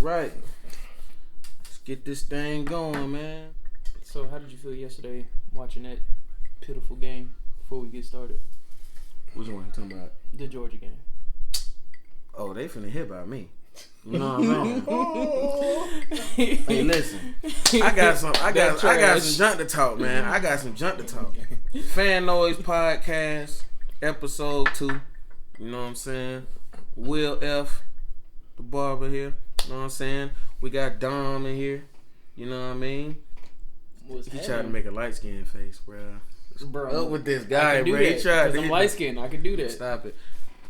right. Let's get this thing going, man. So, how did you feel yesterday watching that pitiful game before we get started? Which one you talking about? The Georgia game. Oh, they finna hear about me. You know what I'm saying? Hey, listen. I got some junk to talk, man. I got some junk to talk. Fan Noise Podcast, episode 2. You know what I'm saying? Will F, the barber here. You know what I'm saying? We got Dom in here. You know what I mean? He tried to make a light skin face, bro. Up with this guy, bro. He tried to. I'm light skinned. I can do that. Stop it.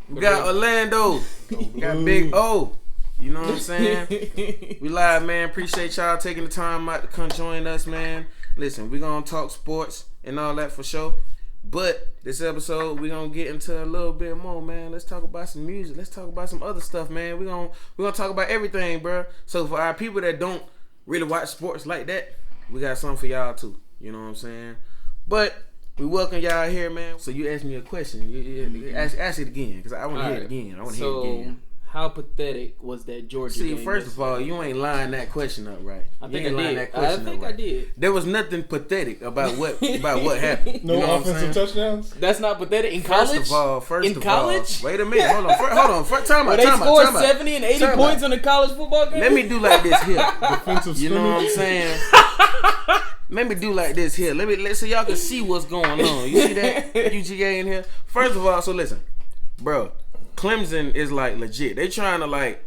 We got Orlando. We got Big O. You know what I'm saying? We live, man. Appreciate y'all taking the time out to come join us, man. Listen, we gonna talk sports and all that for sure. But this episode, we gonna get into a little bit more, man. Let's talk about some music. Let's talk about some other stuff, man. We gonna talk about everything, bro. So for our people that don't really watch sports like that, we got something for y'all too. You know what I'm saying? But we welcome y'all here, man. So you asked me a question. You ask it again, because I want to hear it again. I want to hear it again. How pathetic was that Georgia game? See, first of all, you ain't lined that question up right. I think I did. There was nothing pathetic about what happened. No, you know, offensive touchdowns? That's not pathetic. In college? First of all, wait a minute. Hold on. Time out. They scored 70 and 80 points in a college football game? Let me do like this here. Defensive you know what I'm saying? Let me do like this here. So y'all can see what's going on. You see that UGA in here? First of all, so listen, bro. Clemson is like legit. They trying to like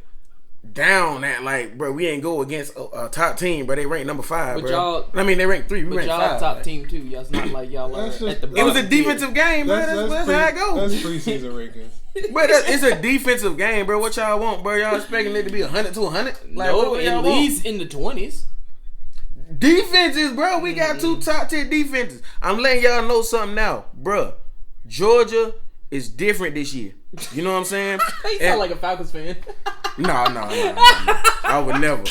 down that like, bro. We ain't go against a top team, bro. They ranked number 5, but bro. Y'all, I mean, they ranked 3. We ranked y'all 5. Top team too. Y'all not like y'all are at the bottom. It was a defensive game, bro. That's how it goes. That's preseason rankings. But it's a defensive game, bro. What y'all want, bro? Y'all expecting it to be 100 to 100? Like, no, at least in the 20s. Defenses, bro. We got 2 top 10 defenses. I'm letting y'all know something now, bro. Georgia is different this year. You know what I'm saying? You sound like a Falcons fan. No. I would never.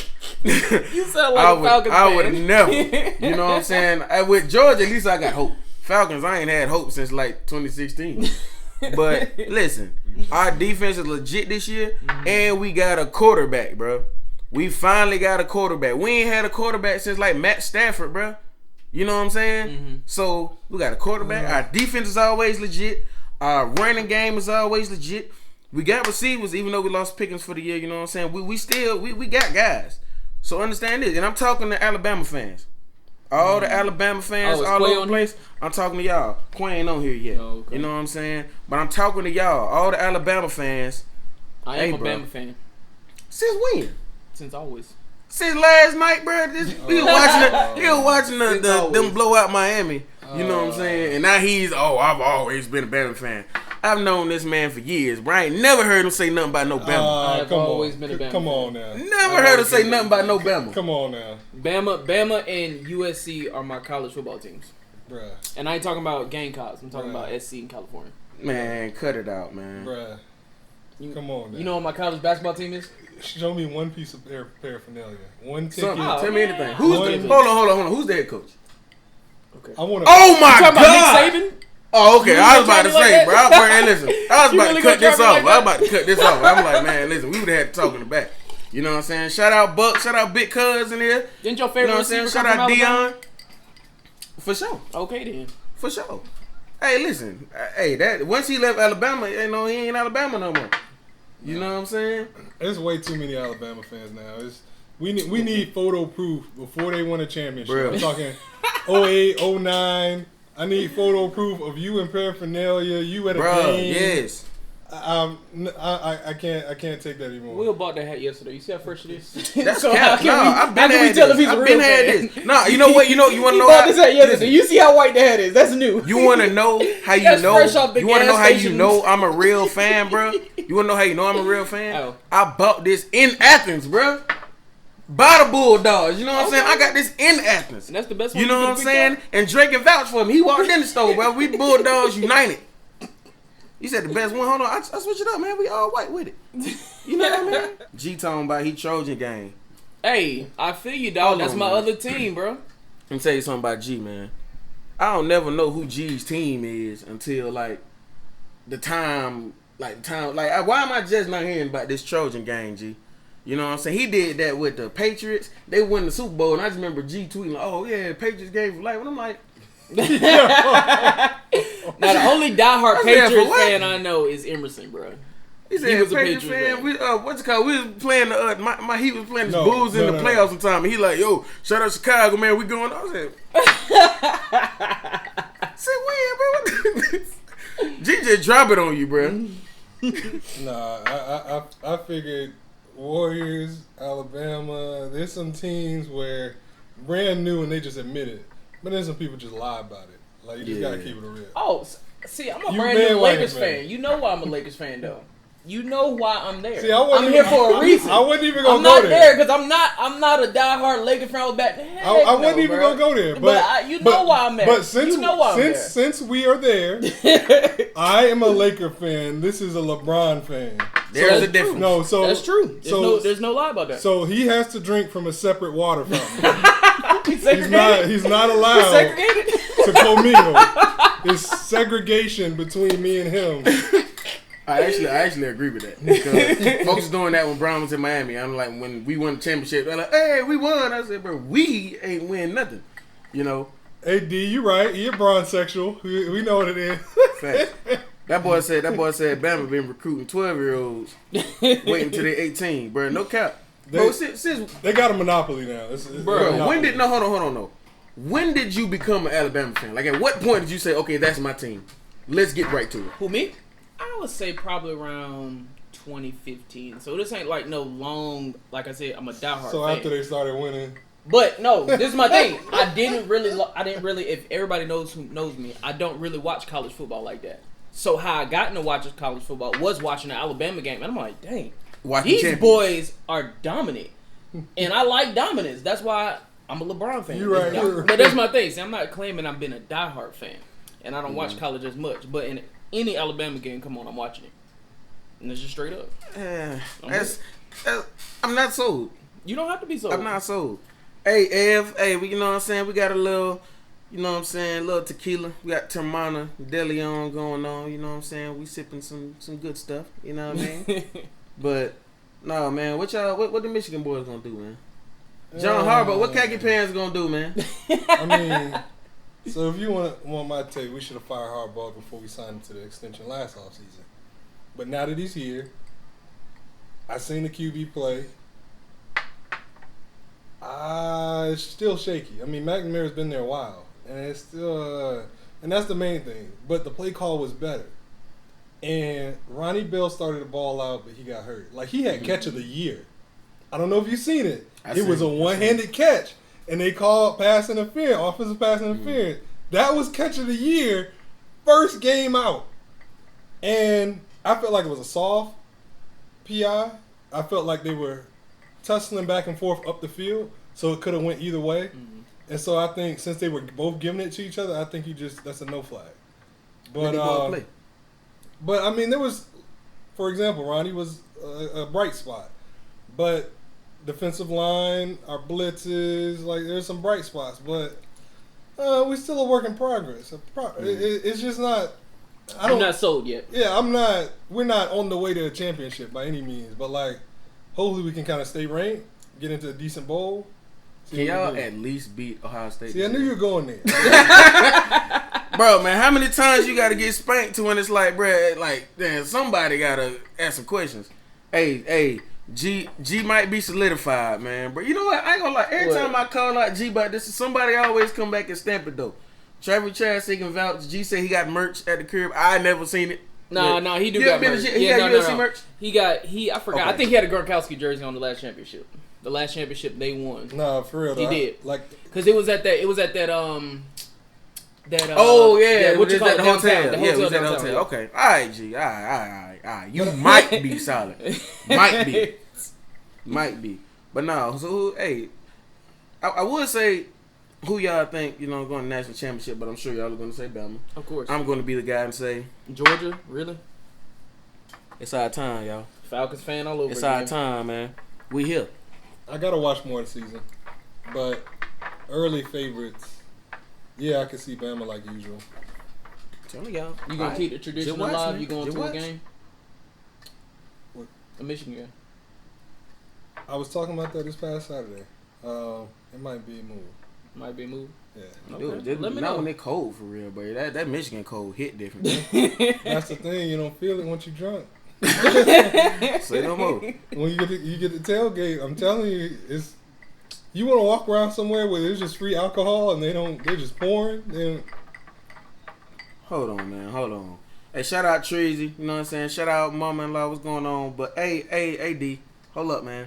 You sound like a Falcons fan. I would never. You know what I'm saying? With Georgia, at least I got hope. Falcons, I ain't had hope since like 2016. But listen, our defense is legit this year, and we got a quarterback, bro. We finally got a quarterback. We ain't had a quarterback since like Matt Stafford, bro. You know what I'm saying? Mm-hmm. So we got a quarterback. Our defense is always legit. Our running game is always legit. We got receivers, even though we lost Pickens for the year. You know what I'm saying? We still got guys. So understand this, and I'm talking to Alabama fans. All the Alabama fans all over the place. I'm talking to y'all. Quay ain't on here yet. Oh, okay. You know what I'm saying? But I'm talking to y'all. All the Alabama fans. I am a Bama fan. Since when? Since always. Since last night, bro. He was watching them blow out Miami. You know what I'm saying? And now I've always been a Bama fan. I've known this man for years, bro. I ain't never heard him say nothing about no Bama. I've always been a Bama. Come on now. Never heard him say nothing about no Bama. Come on now. Bama and USC are my college football teams. Bruh. And I ain't talking about Gamecocks. I'm talking about SC in California. Man, cut it out, man. Bruh. Come on now. You know what my college basketball team is? Show me one piece of paraphernalia. One ticket. Tell me anything. Hold on. Who's the head coach? Okay. Oh my God! About Nick Saban? Oh, okay. I was about to say, bro. Listen, I was about to cut this off. I'm like, man, listen, we would have had to talk in the back. You know what I'm saying? Shout out Buck. Shout out Big Cuz in here. Didn't your favorite receiver Shout out Dion. For sure. Okay then. For sure. Hey, listen. Hey, that once he left Alabama, he ain't Alabama no more. You know what I'm saying? There's way too many Alabama fans now. We need photo proof before they win a championship. Bro. I'm talking 08, 09. I need photo proof of you and paraphernalia. You at a game. Yes. I can't take that anymore. Will bought that hat yesterday. You see how fresh it is? That's so cap. I've been had this. No, you know what? You want to know how this hat yesterday. You see how white the hat is? That's new. You want to know how you know? You want to know how you know I'm a real fan, bro? You want to know how you know I'm a real fan? Oh. I bought this in Athens, bro. By the Bulldogs, you know what I'm saying? I got this in Athens. And that's the best one. You know what I'm saying? And Drake can vouch for me. He walked in the store, bro. We Bulldogs united. You said the best one. Hold on, I switch it up, man. We all white with it. You know what I mean? G talking about he Trojan gang. Hey, I feel you, dog. That's my other team, bro. Let me tell you something about G, man. I don't never know who G's team is until like the time. Why am I just not hearing about this Trojan gang, G? You know what I'm saying? He did that with the Patriots. They won the Super Bowl, and I just remember G tweeting, like, "Oh yeah, Patriots game for life." And I'm like, now the only diehard Patriots fan I know is Emerson, bro. He said, he was a Patriots fan. We, what's it called? We was playing the he was playing the Bulls in the playoffs sometime, and he like, "Yo, shout out Chicago, man. We going." I said, "Say when, bro? G just drop it on you, bro." Nah, I figured Warriors, Alabama. There's some teams where brand new and they just admit it, but then some people just lie about it. Like you just gotta keep it real. Oh, see, I'm a brand new Lakers fan. You know why I'm a Lakers fan though. You know why I'm there. See, I'm here for a reason. I wasn't even gonna I'm go not there because I'm not a diehard Lakers fan. Back to heck, I wasn't even gonna go there. But you know why I'm there. But since we are there, I am a Laker fan. This is a LeBron fan. There's a difference. No, so that's true. There's no lie about that. So he has to drink from a separate water fountain. He's not allowed to commingle. It's segregation between me and him. I actually agree with that because folks doing that when Brown was in Miami. I'm like, when we won the championship, they're like, "Hey, we won." I said, "Bro, we ain't win nothing," you know. Hey D, you right? You're bronzexual. We know what it is. Fact. That boy said Bama been recruiting 12-year-olds waiting till they're 18, bro. No cap. Bro, since they got a monopoly now. Bro, monopoly. Hold on. When did you become an Alabama fan? Like, at what point did you say, "Okay, that's my team. Let's get right to it"? Who, me? I would say probably around 2015. So this ain't like no long, like I said, I'm a diehard So fan. after they started winning. But no, this is my thing. I didn't really, if everybody knows who knows me, I don't really watch college football like that. So how I got into watching college football was watching the Alabama game. And I'm like, dang, these boys are dominant. And I like dominance. That's why I'm a LeBron fan. You're right. But that's my thing. See, I'm not claiming I've been a diehard fan. And I don't watch college as much. But in any Alabama game, come on, I'm watching it. And it's just straight up. I'm not sold. You don't have to be sold. I'm not sold. Hey, Ev, you know what I'm saying? We got a little, you know what I'm saying, little tequila. We got Termana De Leon going on, you know what I'm saying? We sipping some good stuff, you know what I mean? But, no, man, what the Michigan boys gonna do, man? John Harbaugh, what khaki pants gonna do, man? I mean, so if you want my take, we should have fired Harbaugh before we signed him to the extension last offseason. But now that he's here, I seen the QB play. It's still shaky. I mean, McNamara's been there a while, and it's still, and that's the main thing. But the play call was better. And Ronnie Bell started the ball out, but he got hurt. Like, he had catch of the year. I don't know if you've seen it. It was a one-handed catch, and they called pass interference, offensive pass interference. That was catch of the year, first game out. And I felt like it was a soft PI. I felt like they were tussling back and forth up the field, so it could have went either way. Mm-hmm. And so I think since they were both giving it to each other, I think that's a no flag. But I mean, there was, for example, Ronnie was a bright spot, but defensive line, our blitzes, like there's some bright spots, but we're still a work in progress. It's just not. I'm not sold yet. Yeah, I'm not. We're not on the way to a championship by any means, but like, hopefully we can kind of stay ranked, get into a decent bowl. Can y'all at least beat Ohio State? See, I knew you were going there. Bro, man, how many times you got to get spanked to when it's like, bro, like, damn, somebody got to ask some questions. Hey, G might be solidified, man. But you know what? I ain't gonna lie. Every time I call out G about this, somebody always come back and stamp it, though. Trevor Chad said he can vouch. G said he got merch at the crib. I never seen it. No, he got merch. He got UFC merch? I forgot. Okay. I think he had a Gronkowski jersey on the last championship. The last championship they won. No, for real. He did. Like, because it was at that. Oh yeah, what you call at the hotel? Yeah, it was at the hotel. Okay, all right, G. All right. You might be solid. Might be. But no. So hey, I would say who y'all think going to national championship, but I'm sure y'all are going to say Bama. Of course. I'm going to be the guy and say Georgia. Really? It's our time, y'all. Falcons fan all over. It's our time, man. We here. I gotta watch more of the season, but early favorites. Yeah, I can see Bama like usual. Tell me, y'all. You gonna keep the tradition alive? You going to a game? What? A Michigan game. I was talking about that this past Saturday. It might be a move. Might be a move. Yeah. Okay. Dude, Let me not know. when they cold for real, but that Michigan cold hit different. That's the thing. You don't feel it once you're drunk. Say no more. When you get the tailgate, I'm telling you, it's you want to walk around somewhere where there's just free alcohol and they're just pouring. Hold on, man. Hold on. Hey, shout out Treasy. You know what I'm saying? Shout out mama-in-law. What's going on? But hey, D. Hold up, man.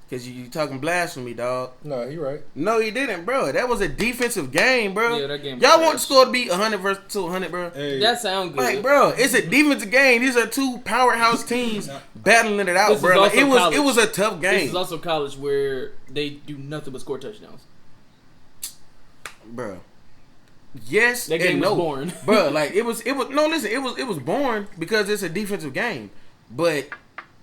Because you talking blasphemy, dog. No, he right. No, he didn't, bro. That was a defensive game, bro. Yeah, that game. Y'all want the score to be 100 versus 200, bro? Hey, That sound good. Like, bro, it's a defensive game. These are two powerhouse teams battling it out, This is bro. Like, also it was a tough game, This is also college where they do nothing but score touchdowns. bro. Yes, That game and was no, boring. bro. Like it was. No, listen, it was boring because it's a defensive game. But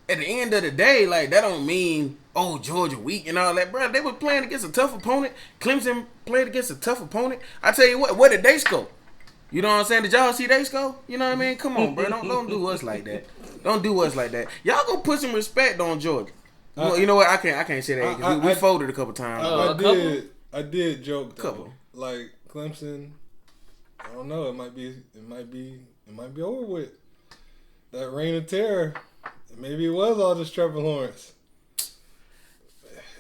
at the end of the day, like that don't mean Georgia weak and all that, bro. They were playing against a tough opponent. Clemson played against a tough opponent. I tell you what did they score? You know what I'm saying? Did y'all see they score? You know what I mean? Come on, bro. Don't do us like that. Don't do us like that. Y'all go put some respect on Georgia. You know what? I can't say that because we folded a couple times. I did joke though. Couple. Like Clemson, I don't know. It might be over with. That reign of terror. Maybe it was all just Trevor Lawrence.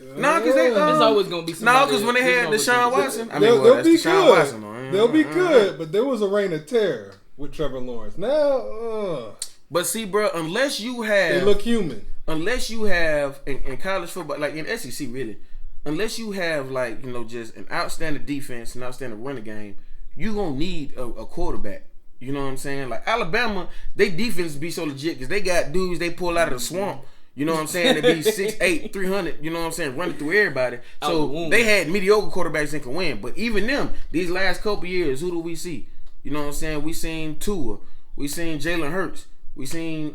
No, because they. There's always gonna be somebody. No, because when they had Deshaun Watson, they'll be Deshaun good. Watson, They'll be good, but there was a reign of terror with Trevor Lawrence. Now, But see, bro, unless you they have, look human. unless you have in college football, like in SEC, really, unless you have like just an outstanding defense, an outstanding running game, you gonna need a quarterback. You know what I'm saying? Like Alabama, they defense be so legit because they got dudes they pull out of the swamp. You know what I'm saying? They be 6'8", 300. You know what I'm saying? Running through everybody. So they had mediocre quarterbacks that can win. But even them, these last couple years, who do we see? You know what I'm saying? We seen Tua. We seen Jalen Hurts. We seen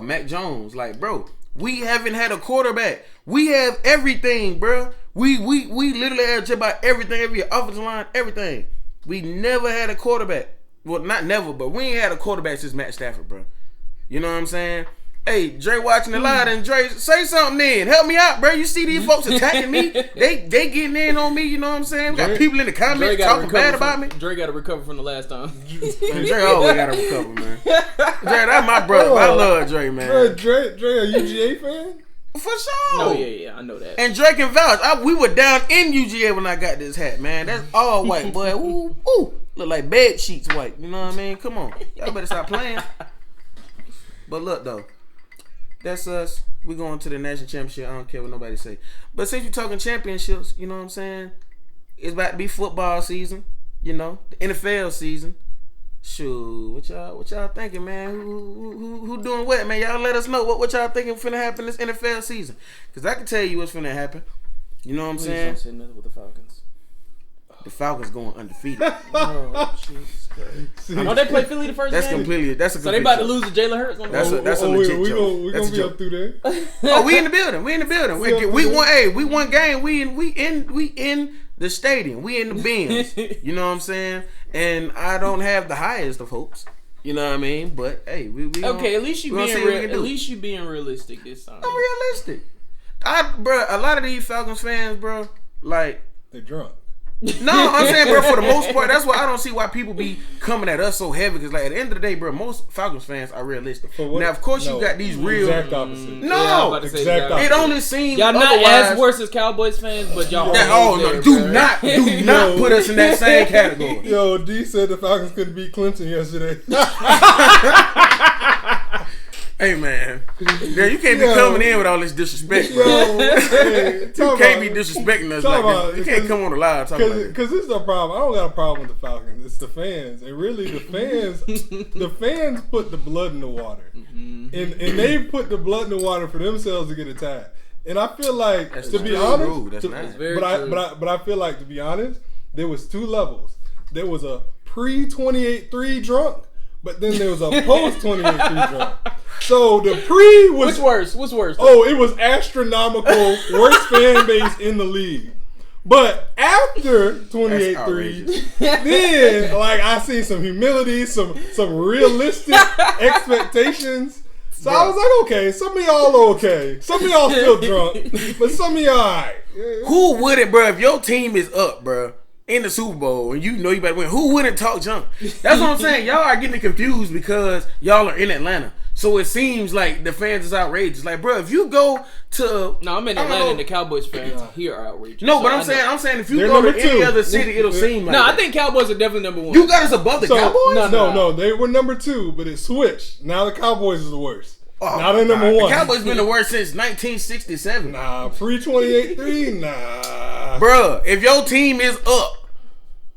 Mac Jones. Like, bro, we haven't had a quarterback. We have everything, bro. We literally have just about everything, every offensive line, everything. We never had a quarterback. Well, not never, but we ain't had a quarterback since Matt Stafford, bro. You know what I'm saying? Hey, Dre watching the live, and Dre, say something then. Help me out, bro. You see these folks attacking me? They getting in on me, you know what I'm saying? We got people in the comments talking bad about me. Dre got to recover from the last time. Man, Dre always got to recover, man. Dre, that's my brother. I love Dre, man. Dre, a UGA fan? For sure. Oh, yeah, I know that. And Dre can vouch. We were down in UGA when I got this hat, man. That's all white, boy. Ooh. Look like bed sheets white. You know what I mean? Come on. Y'all better stop playing. But look, though. That's us. We going to the national championship. I don't care what nobody say. But since you're talking championships, you know what I'm saying? It's about to be football season. You know, the NFL season. Shoot, what y'all thinking, man? Who doing what, man? Y'all let us know what y'all thinking finna happen this NFL season. Cause I can tell you what's finna happen. You know what I'm saying? Don't say nothing with the Falcons. The Falcons going undefeated. Oh, Jesus Christ. I know they play Philly the first game. That's a so they about to lose to Jalen Hurts. That's a legit joke. We gonna be up through there. Oh, we in the building. We won game. We in the stadium. We in the bins. You know what I'm saying? And I don't have the highest of hopes. You know what I mean? But hey, we okay. At least you being realistic this time. I'm realistic. Bro, a lot of these Falcons fans, bro, like they're drunk. No, I'm saying, bro, for the most part, that's why I don't see why people be coming at us so heavy. Because, like, at the end of the day, bro, most Falcons fans are realistic. Now, of course, you got these real. Exact opposite. No, exact opposite. It only seems y'all not otherwise, as worse as Cowboys fans, but y'all. Do not put us in that same category. Yo, D said the Falcons couldn't beat Clemson yesterday. Hey, man. Yeah, you can't be coming in with all this disrespect, bro. You can't be disrespecting us like this. You can't come on the live talking about this. Because this is the problem. I don't got a problem with the Falcons. It's the fans. And really, the fans put the blood in the water. Mm-hmm. And they put the blood in the water for themselves to get attacked. And I feel like, to be honest, but I feel like, to be honest, there was two levels. There was a pre-28-3 drunk, but then there was a post-28-3 drunk. So the pre was... What's worse? Oh, it was astronomical. Worst fan base in the league. But after 28-3, then, like, I see some humility, some realistic expectations. So I was like, okay, some of y'all are okay. Some of y'all still drunk, but some of y'all alright. Who wouldn't, bro? If your team is up, bro, in the Super Bowl and you know you better win, who wouldn't talk junk? That's what I'm saying. Y'all are getting confused because y'all are in Atlanta. So it seems like the fans is outrageous. Like, bro, if you go to I'm in Atlanta and the Cowboys fans here are outrageous. No, but I'm saying if you go to any other city, it'll seem like I think Cowboys are definitely number one. You got us above the Cowboys? No, they were number 2, but it switched. Now the Cowboys is the worst. Now they're number 1. The Cowboys been the worst since 1967. Nah, pre-28-3, nah. Bruh, if your team is up,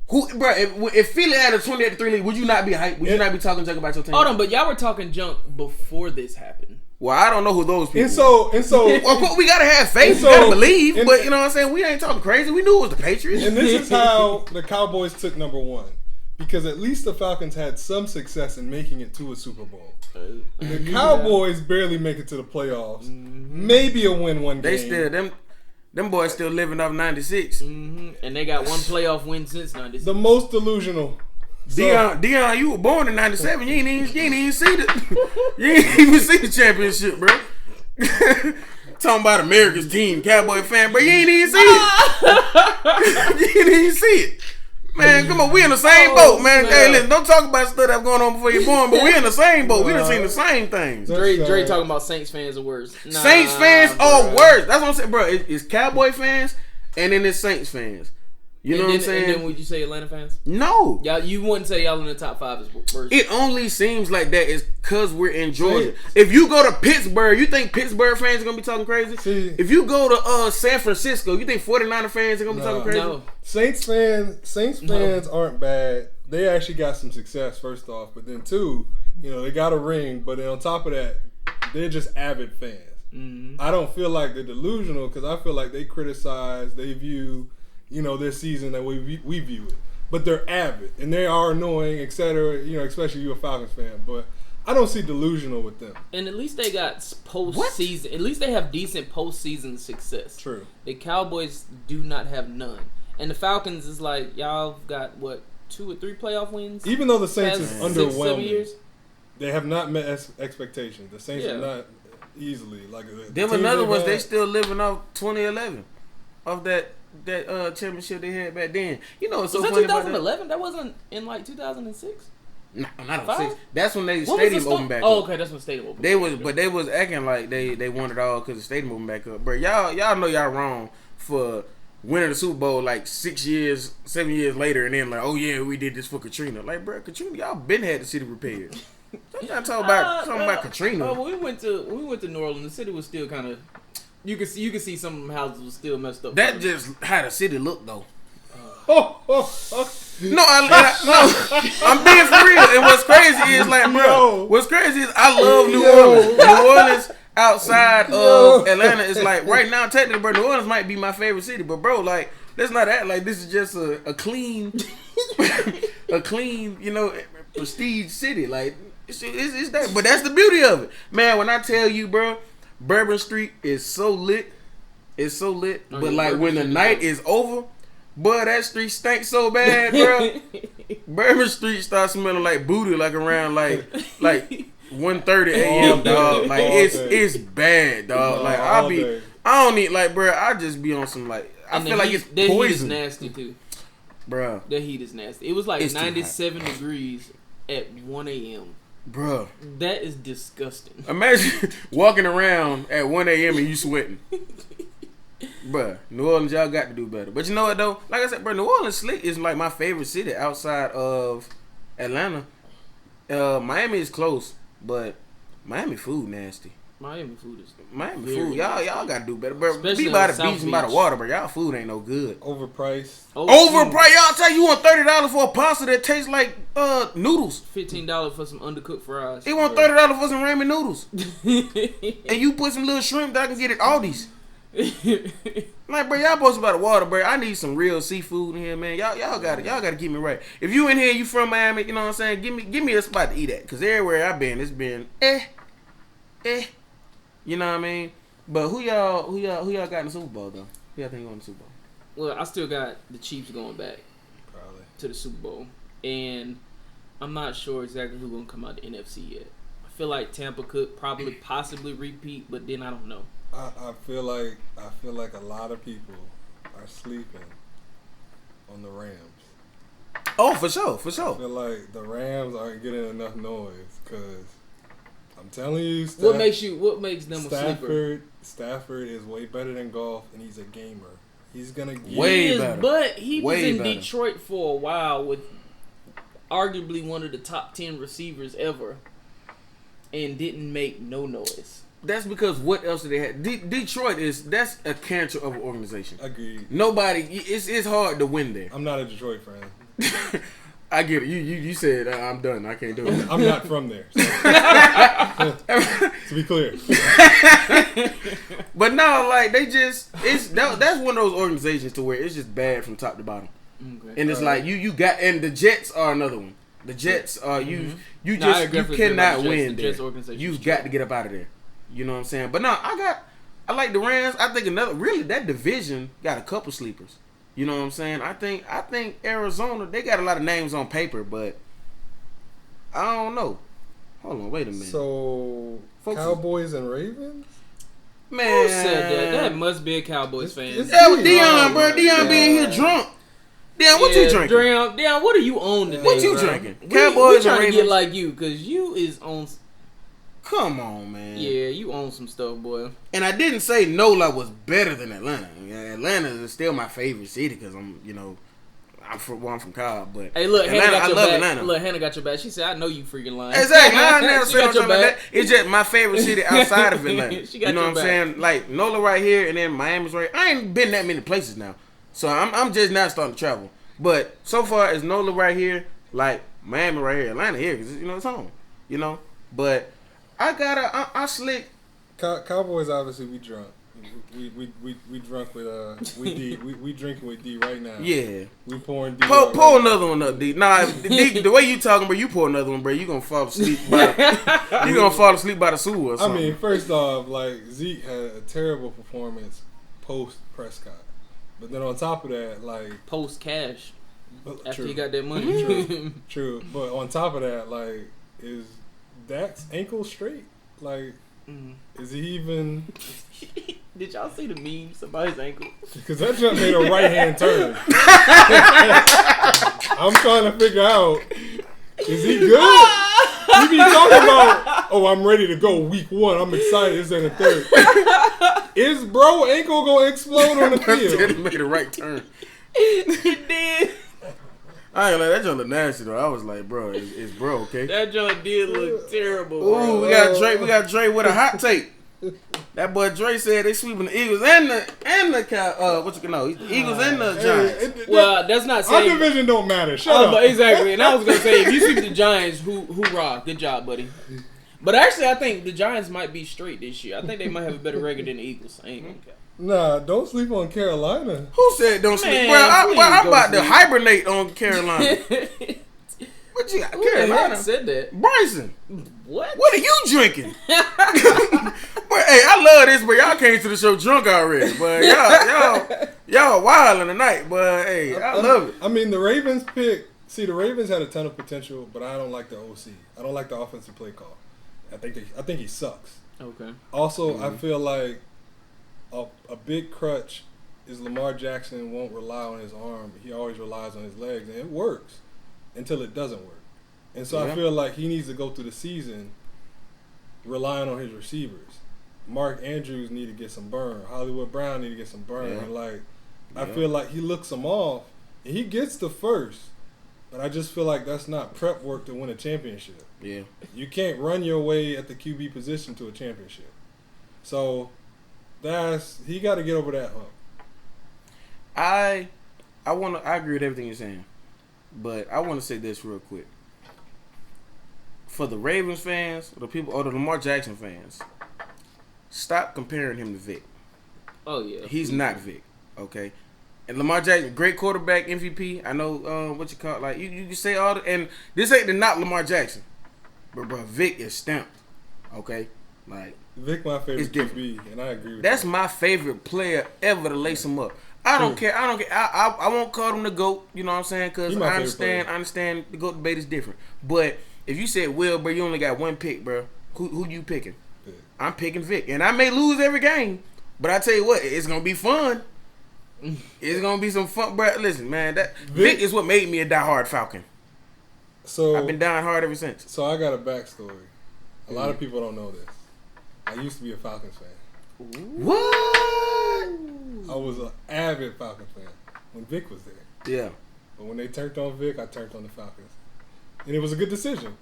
if Philly had a 28-3 lead, would you not be hyped? Would you not be talking junk about your team? Hold on, but y'all were talking junk before this happened. Well, I don't know who those people And so of course, we gotta have faith, we gotta believe, but you know what I'm saying? We ain't talking crazy. We knew it was the Patriots. And this is how the Cowboys took number 1. Because at least the Falcons had some success in making it to a Super Bowl. The Cowboys barely make it to the playoffs. Maybe a win one game. They still them boys still living off 96. And they got one playoff win since 96. The most delusional. Dion, you were born in 97. You ain't even see the championship, bro. Talking about America's team, Cowboy fan, bro. You ain't even see it. You ain't even see it. Man, come on, we in the same boat, man. Hey, listen, don't talk about stuff that's going on before you're born, but we in the same boat. We done seen the same things. Dre talking about Saints fans are worse. Saints fans are worse. That's what I'm saying, bro. It's Cowboy fans and then it's Saints fans. You know what I'm saying? And then would you say Atlanta fans? No. Y'all, you wouldn't say y'all in the top 5 is worse. It only seems like that is because we're in Georgia. If you go to Pittsburgh, you think Pittsburgh fans are going to be talking crazy? If you go to San Francisco, you think 49er fans are going to be talking crazy? No. Saints fans aren't bad. They actually got some success, first off. But then, 2, they got a ring. But then on top of that, they're just avid fans. Mm-hmm. I don't feel like they're delusional because I feel like they criticize, they view this season that we view it. But they're avid, and they are annoying, etc., especially you a Falcons fan. But I don't see delusional with them. And at least they got postseason. At least they have decent postseason success. True. The Cowboys do not have none. And the Falcons is like, y'all got, 2 or 3 playoff wins? Even though the Saints is underwhelming, 7 years? They have not met expectations. The Saints are not easily. Them another ones, they still living off 2011. Off that championship they had back then. It's so funny 2011? That wasn't in 2006? No, not 06. That's when they stadium opened back up. Oh, okay, that's when stadium opened. They was acting like they won it all because the stadium opened back up. But y'all know y'all wrong for winning the Super Bowl 7 years later, and then oh yeah, we did this for Katrina. Bro, Katrina, y'all been had the city repaired. Y'all talking about Katrina. When we went to New Orleans, the city was still kind of. You could see some houses was still messed up. That just how the city looked though. No, I'm being for real. And what's crazy is what's crazy is I love New Orleans. New Orleans outside of Atlanta is right now technically, bro. New Orleans might be my favorite city, but bro, let's not act like this is just a clean, prestige city. It's that, but that's the beauty of it, man. When I tell you, bro. Bourbon Street is so lit. It's so lit. But when the night is over, boy, that street stinks so bad, bro. Bourbon Street starts smelling like booty around 1:30 a.m. dog. It's bad, dog. I don't need bro. I just be on some I feel like it's poison. That heat is nasty too, bro. That heat is nasty. It was 97 degrees at 1 a.m. Bruh. That is disgusting. Imagine walking around at 1 a.m. and you sweating. Bruh, New Orleans, y'all got to do better. But you know what, though? Like I said, bro, New Orleans slick is my favorite city outside of Atlanta. Miami is close, but Miami food nasty. Miami food. Y'all got to do better, bro. Be by the beach and by the water, but y'all food ain't no good. Overpriced. Y'all tell you want $30 for a pasta that tastes like noodles. $15 for some undercooked fries. They want $30 for some ramen noodles. And you put some little shrimp that I can get at Aldi's. Bro, y'all supposed to by the water, bro. I need some real seafood in here, man. Y'all got to keep me right. If you in here, you from Miami, you know what I'm saying? Give me a spot to eat at, cause everywhere I've been, it's been You know what I mean? But who y'all got in the Super Bowl though? Who y'all think going to the Super Bowl? Well, I still got the Chiefs going back to the Super Bowl, and I'm not sure exactly who's gonna come out the NFC yet. I feel like Tampa could probably possibly repeat, but then I don't know. I feel like a lot of people are sleeping on the Rams. Oh, for sure. I feel like the Rams aren't getting enough noise because I'm telling you, what makes them a sleeper? Stafford is way better than Goff, and he's a gamer. He's gonna get way better. But he was in better. Detroit for a while with arguably one of the top 10 receivers ever, and didn't make no noise. That's because what else do they have? Detroit that's a cancer of an organization. Agreed. Nobody, it's hard to win there. I'm not a Detroit fan. I get it. You said I'm done. I can't do it. I'm not from there. So. To be clear. But no, like they just that's one of those organizations to where it's just bad from top to bottom. Okay. And it's like you got, and the Jets are another one. The Jets are you cannot win there. You've got to get up out of there. You know what I'm saying? But no, I like the Rams. I think that division got a couple sleepers. You know what I'm saying? I think Arizona, they got a lot of names on paper, but I don't know. Hold on, wait a minute. So Cowboys and Ravens? Man, who said that? That must be a Cowboys fan. That was Dion, bro. Dion being here drunk. Dion, what you drinking? Dion, what are you on today? What you bro? drinking? We Cowboys trying and Ravens. to get like you, cause you is on. Come on, man. Yeah, you own some stuff, boy. And I didn't say NOLA was better than Atlanta. Atlanta is still my favorite city because I'm from Cobb. But hey, look, Atlanta, Hannah got I your love back. Atlanta. Look, Hannah got your back. She said, "I know you freaking lying." Exactly. I never said got your something like back. that. It's just my favorite city outside of Atlanta. She got you know your what I'm back. saying? Like NOLA right here, and then Miami's right. I ain't been that many places now, so I'm just now starting to travel. But so far, it's NOLA right here, like Miami right here, Atlanta here, because it's home. But I slick. Cowboys, obviously, we drunk. We drunk with D. We drinking with D right now. Yeah. We pouring D. Pour another one up, D. Nah, D, the way you talking, bro, you pour another one, bro. You gonna fall asleep. You gonna fall asleep by the sewer or something. I mean, first off, like Zeke had a terrible performance post Prescott, but then on top of that, like post cash after true. he got that money. True. But on top of that, like, is Dak's ankle straight? Like, is he even? Did y'all see the meme? Somebody's ankle. Because that jump made a right hand turn. I'm trying to figure out, is he good? You be talking about, oh, I'm ready to go week 1. I'm excited. It's in the third. Is bro ankle gonna explode on the field? He made a right turn. It did. I ain't like that joint look nasty though. I was like, bro, is bro okay? That joint did look terrible. Ooh, we got Dre with a hot take. That boy Dre said they sweeping the Eagles and the Eagles and the Giants. Well, that's not saying our division don't matter. Shut up. But exactly, and I was gonna say if you sweep the Giants, hoorah, good job, buddy. But actually, I think the Giants might be straight this year. I think they might have a better record than the Eagles. I ain't gonna care. Nah, don't sleep on Carolina. Who said don't sleep? Bro, I'm about to hibernate on Carolina. What you got? Carolina said that. Bryson. What? What are you drinking? Hey, I love this, but y'all came to the show drunk already. But y'all wilding tonight. But hey, I love it. I mean, the Ravens pick. See, the Ravens had a ton of potential, but I don't like the OC. I don't like the offensive play call. I think he sucks. Okay. Also, I feel like a big crutch is Lamar Jackson won't rely on his arm. He always relies on his legs, and it works until it doesn't work. And so I feel like he needs to go through the season relying on his receivers. Mark Andrews need to get some burn. Hollywood Brown need to get some burn. Yeah. And I feel like he looks them off, and he gets the first. But I just feel like that's not prep work to win a championship. Yeah. You can't run your way at the QB position to a championship. So he got to get over that hump. I agree with everything you're saying, but I want to say this real quick. For the Ravens fans, or the Lamar Jackson fans, stop comparing him to Vic. Oh yeah, he's not Vic. Okay, and Lamar Jackson, great quarterback, MVP. I know what you call it. Like you say all and this ain't to not Lamar Jackson, but bro, Vic is stamped. Okay, like. Vic, my favorite QB, and I agree with That's my favorite player ever to lace him up. I don't care. I won't call him the GOAT, you know what I'm saying? Because I understand the GOAT debate is different. But if you said, Will, bro, you only got one pick, bro. Who you picking? Vic. I'm picking Vic, and I may lose every game, but I tell you what, it's gonna be fun. It's gonna be some fun, bro. Listen, man, that Vic is what made me a diehard Falcon. So I've been dying hard ever since. So I got a backstory. A lot of people don't know this. I used to be a Falcons fan. What? I was an avid Falcons fan when Vic was there. Yeah. But when they turned on Vic, I turned on the Falcons. And it was a good decision.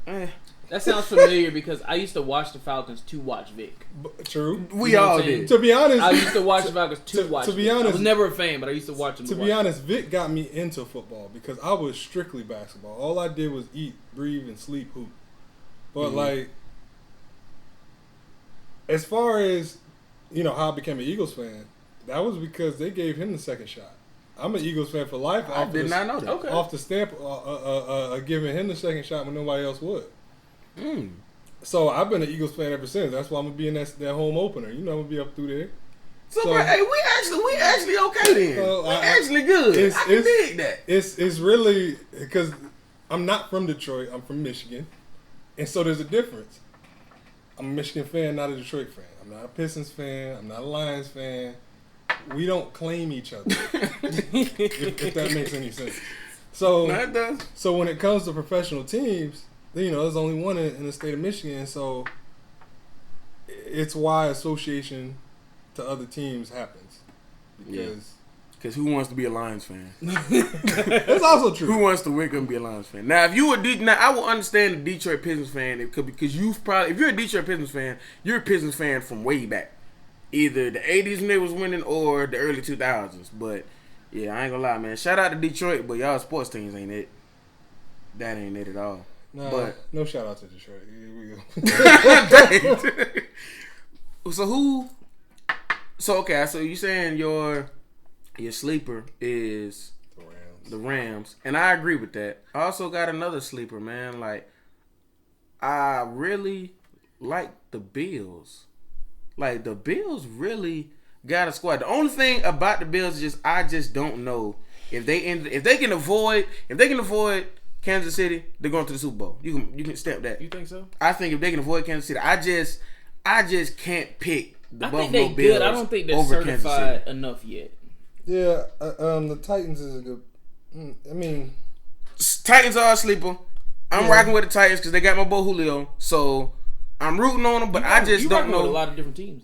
That sounds familiar because I used to watch the Falcons to watch Vic. True. We all did. To be honest, I used to watch the Falcons to watch to be Vic. honest, I was never a fan, but I used to watch them. To be honest, Vic got me into football because I was strictly basketball. All I did was eat, breathe, and sleep hoop. But like, as far as how I became an Eagles fan, that was because they gave him the second shot. I'm an Eagles fan for life. I did not know that. Okay. Off the stamp, giving him the second shot when nobody else would. So I've been an Eagles fan ever since. That's why I'm gonna be in that home opener. I'm gonna be up through there. So bro, hey, we actually okay then. We actually good. I can dig that. It's really because I'm not from Detroit. I'm from Michigan, and so there's a difference. I'm a Michigan fan, not a Detroit fan. I'm not a Pistons fan. I'm not a Lions fan. We don't claim each other. if that makes any sense. So that does. So when it comes to professional teams, there's only one in the state of Michigan, so it's why association to other teams happens. Because who wants to be a Lions fan? That's also true. Who wants to wake up and be a Lions fan? Now, if you were I will understand the Detroit Pistons fan because if you're a Detroit Pistons fan, you're a Pistons fan from way back, either the '80s when they was winning or the early 2000s. But yeah, I ain't gonna lie, man. Shout out to Detroit, but y'all sports teams ain't it. That ain't it at all. No shout out to Detroit. Here we go. So you saying your sleeper is the Rams, and I agree with that. I also got another sleeper, man. Like, I really like the Bills. Like, the Bills really got a squad. The only thing about the Bills is I just don't know if they can avoid Kansas City, they're going to the Super Bowl. You can stamp that. You think so? I think if they can avoid Kansas City, I just can't pick the Buffalo think they Bills. Good. I don't think they're over certified enough yet. Yeah, the Titans is a good. I mean, Titans are a sleeper. I'm rocking with the Titans because they got my boy Julio, so I'm rooting on them. But I just don't know. With a lot of different teams.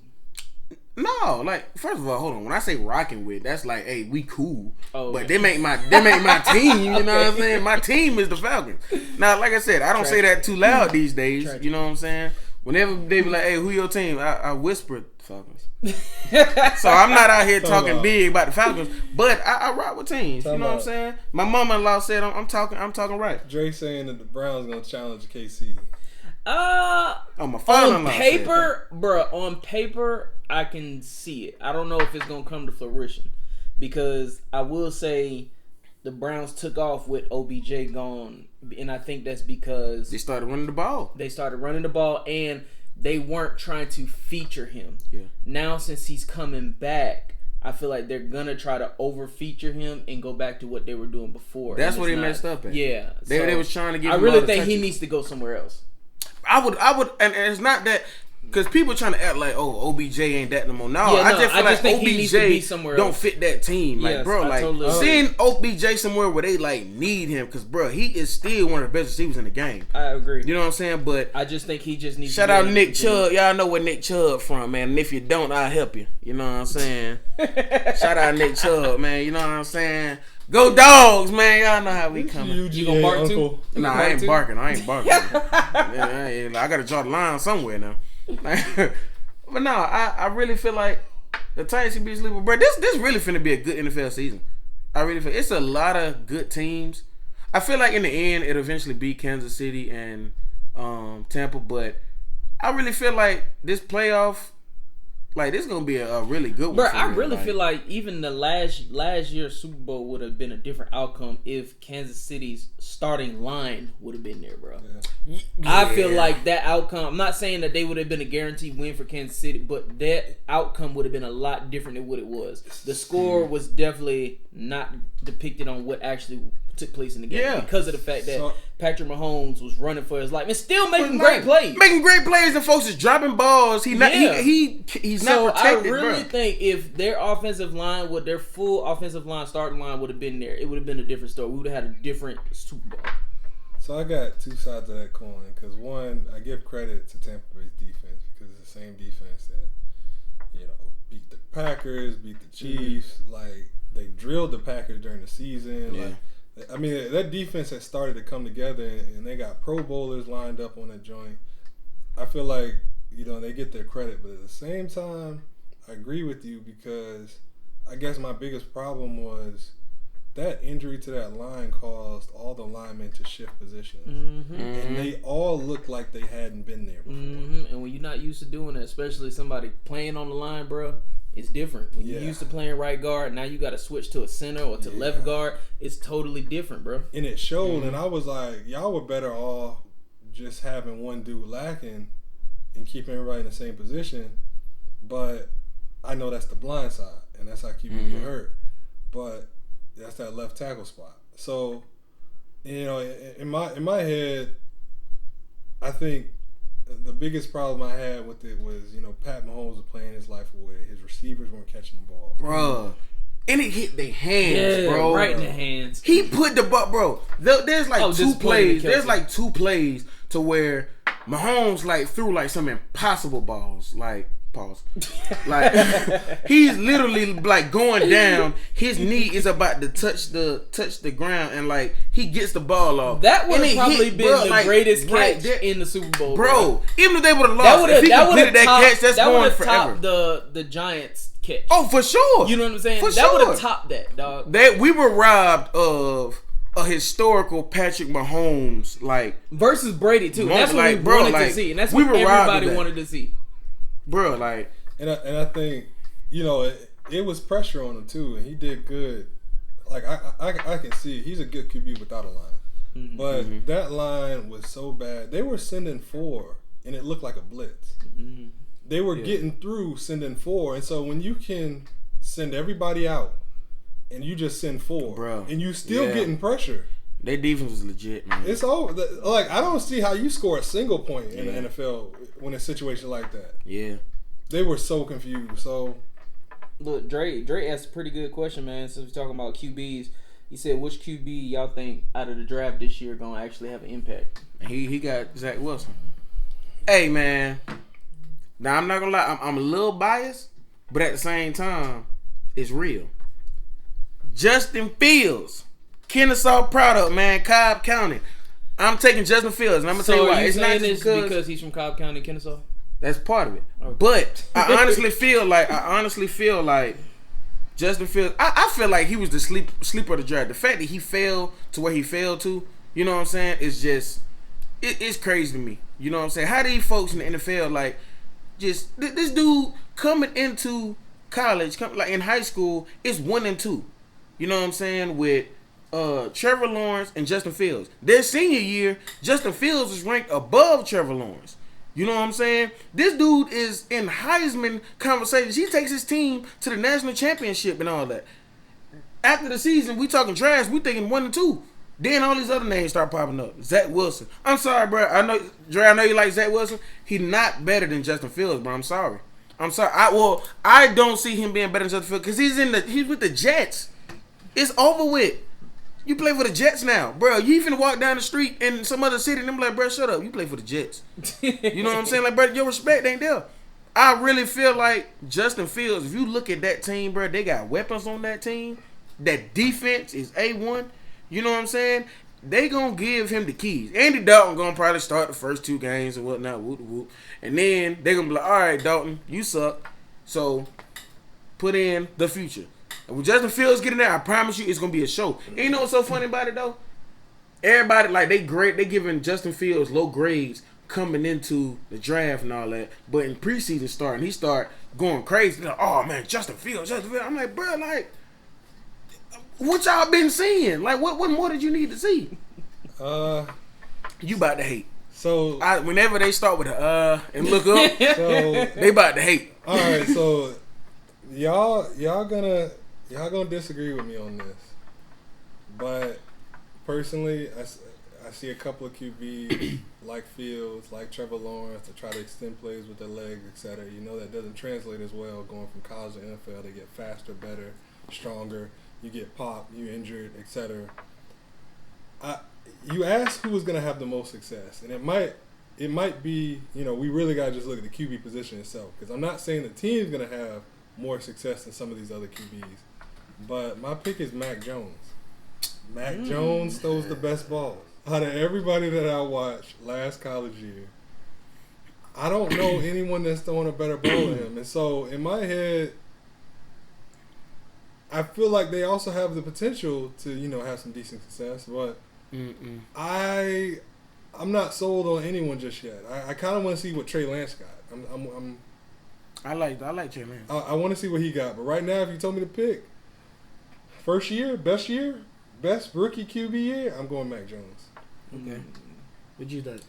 No, like, first of all, hold on. When I say rocking with, that's like, hey, we cool. Oh, but they make my team. You know what I'm saying? My team is the Falcons. Now, like I said, I don't say that too loud these days. You know what I'm saying? Whenever they be like, hey, who your team? I whisper Falcons. So I'm not out here talking big about the Falcons, but I rock with teams. You know what I'm saying? My mama-in-law said I'm talking right. Dre saying that the Browns gonna challenge KC. My father-in-law on paper, bro. On paper, I can see it. I don't know if it's gonna come to fruition because I will say the Browns took off with OBJ gone, and I think that's because they started running the ball. And they weren't trying to feature him. Yeah. Now since he's coming back, I feel like they're gonna try to over feature him and go back to what they were doing before. That's what they messed up at. Yeah, they was trying to get. I really think he needs to go somewhere else. I would, and it's not that because people trying to act like, oh, OBJ ain't that no more. No, I just feel like think he needs to be somewhere don't else. fit that team. Like, Yes, bro, I like totally seeing OBJ somewhere where they like need him because, bro, he is still one of the best receivers in the game. I agree. You know what I'm saying? But I just think he just needs. Shout out Nick Chubb. Y'all know where Nick Chubb from, man. And if you don't, I'll help you. You know what I'm saying? Shout out Nick Chubb, man. You know what I'm saying? Go Dogs, man. Y'all know how we coming. You gonna bark too? Nah, I ain't barking. I gotta draw the line somewhere now. But no, I really feel like the Titans should be sleeper. Bro, this really finna be a good NFL season. I really feel it's a lot of good teams. I feel like in the end it'll eventually be Kansas City and Tampa, but I really feel like this playoff, like this is gonna be a really good one. Bro, I really feel like even the last year's Super Bowl would have been a different outcome if Kansas City's starting line would have been there, bro. Yeah. I feel like that outcome. I'm not saying that they would have been a guaranteed win for Kansas City, but that outcome would have been a lot different than what it was. The score was definitely not depicted on what actually took place in the game. Yeah. Because of the fact that Patrick Mahomes was running for his life and still making great plays. Making great plays, and folks is dropping balls. He's not protected, So I really think if their offensive line, their full offensive line, starting line would have been there, it would have been a different story. We would have had a different Super Bowl. So I got two sides of that coin. Because one, I give credit to Tampa Bay's defense because it's the same defense that beat the Packers, beat the Chiefs. Like, they drilled the Packers during the season. Yeah. Like, I mean, that defense has started to come together, and they got Pro Bowlers lined up on that joint. I feel like, they get their credit. But at the same time, I agree with you because I guess my biggest problem was that injury to that line caused all the linemen to shift positions. Mm-hmm. And they all looked like they hadn't been there before. Mm-hmm. And when you're not used to doing that, especially somebody playing on the line, bro, it's different. When you're used to playing right guard, now you got to switch to a center or to left guard. It's totally different, bro. And it showed, and I was like, y'all were better off just having one dude lacking and keeping everybody in the same position. But I know that's the blind side, and that's how QB get hurt. But that's that left tackle spot. So, in my head, I think the biggest problem I had with it was, Pat Mahomes was playing his life away. His receivers weren't catching the ball. Bruh. And it hit their hands, bro. Right in the hands. He put the ball, bro. There's like two plays. There's like two plays to where Mahomes threw some impossible balls. Pause. He's literally going down. His knee is about to touch the ground, and he gets the ball off. That would have probably been the greatest catch in the Super Bowl, bro. Even if they would have lost, if he completed that catch, that's going forever. That would have topped the Giants catch. Oh, for sure. You know what I'm saying? For that sure. would have topped that, dog. We were robbed of a historical Patrick Mahomes versus Brady too. That's what we wanted to see, and that's what everybody wanted to see. Bro, and I think, it was pressure on him too, and he did good. I can see he's a good QB without a line. Mm-hmm. But that line was so bad. They were sending 4, and it looked like a blitz. Mm-hmm. They were getting through sending 4, and so when you can send everybody out, and you just send 4, bro, and you still getting pressure. Their defense was legit, man. It's all I don't see how you score a single point in the NFL when a situation like that. Yeah, they were so confused. So, look, Dre asked a pretty good question, man. Since we're talking about QBs, he said, "Which QB y'all think out of the draft this year gonna actually have an impact?" He got Zach Wilson. Hey, man. Now I'm not gonna lie, I'm a little biased, but at the same time, it's real. Justin Fields. Kennesaw product, man. Cobb County. I'm taking Justin Fields, and I'm gonna tell you why. It's not just because he's from Cobb County, Kennesaw. That's part of it. Okay. But I honestly feel like Justin Fields. I feel like he was the sleeper of the draft. The fact that he fell to where he fell to, you know what I'm saying? It's just it's crazy to me. You know what I'm saying? How do these folks in the NFL just this dude coming into college, in high school, is 1 and 2. You know what I'm saying? With Trevor Lawrence and Justin Fields. Their senior year, Justin Fields was ranked above Trevor Lawrence. You know what I'm saying? This dude is in Heisman conversations. He takes his team to the national championship and all that. After the season, we talking drafts, we thinking 1 and 2. Then all these other names start popping up. Zach Wilson. I'm sorry, bro. I know you like Zach Wilson. He's not better than Justin Fields, bro. I'm sorry. I don't see him being better than Justin Fields because he's with the Jets. It's over with. You play for the Jets now, bro. You finna walk down the street in some other city and them like, bro, shut up. You play for the Jets. You know what I'm saying? Like, bro, your respect ain't there. I really feel like Justin Fields, if you look at that team, bro, they got weapons on that team. That defense is A1. You know what I'm saying? They gonna give him the keys. Andy Dalton gonna probably start the first 2 games and whatnot, whoop, whoop. And then they gonna be like, all right, Dalton, you suck. So put in the future. And when Justin Fields get in there, I promise you it's gonna be a show. And you know what's so funny about it though? Everybody they giving Justin Fields low grades coming into the draft and all that. But in preseason starting, he start going crazy. Like, oh man, Justin Fields. I'm like, bro, what y'all been seeing? Like, what more did you need to see? You about to hate. So whenever they start with and look up, so they about to hate. All right, so y'all gonna disagree with me on this, but personally, I see a couple of QBs like Fields, like Trevor Lawrence, to try to extend plays with their legs, etc. You know that doesn't translate as well going from college to NFL. They get faster, better, stronger. You get popped, you injured, etc. You asked who was going to have the most success, and it might be, you know, we really got to just look at the QB position itself, because I'm not saying the team's going to have more success than some of these other QBs, but my pick is Mac Jones. Mac Jones throws the best balls. Out of everybody that I watched last college year, I don't know anyone that's throwing a better ball than him. And so in my head, I feel like they also have the potential to, you know, have some decent success, but I'm not sold on anyone just yet. I kind of want to see what Trey Lance got. I like Trey Lance. I want to see what he got. But right now, if you told me to pick first year, best rookie QB year, I'm going Mac Jones. Okay. What you think?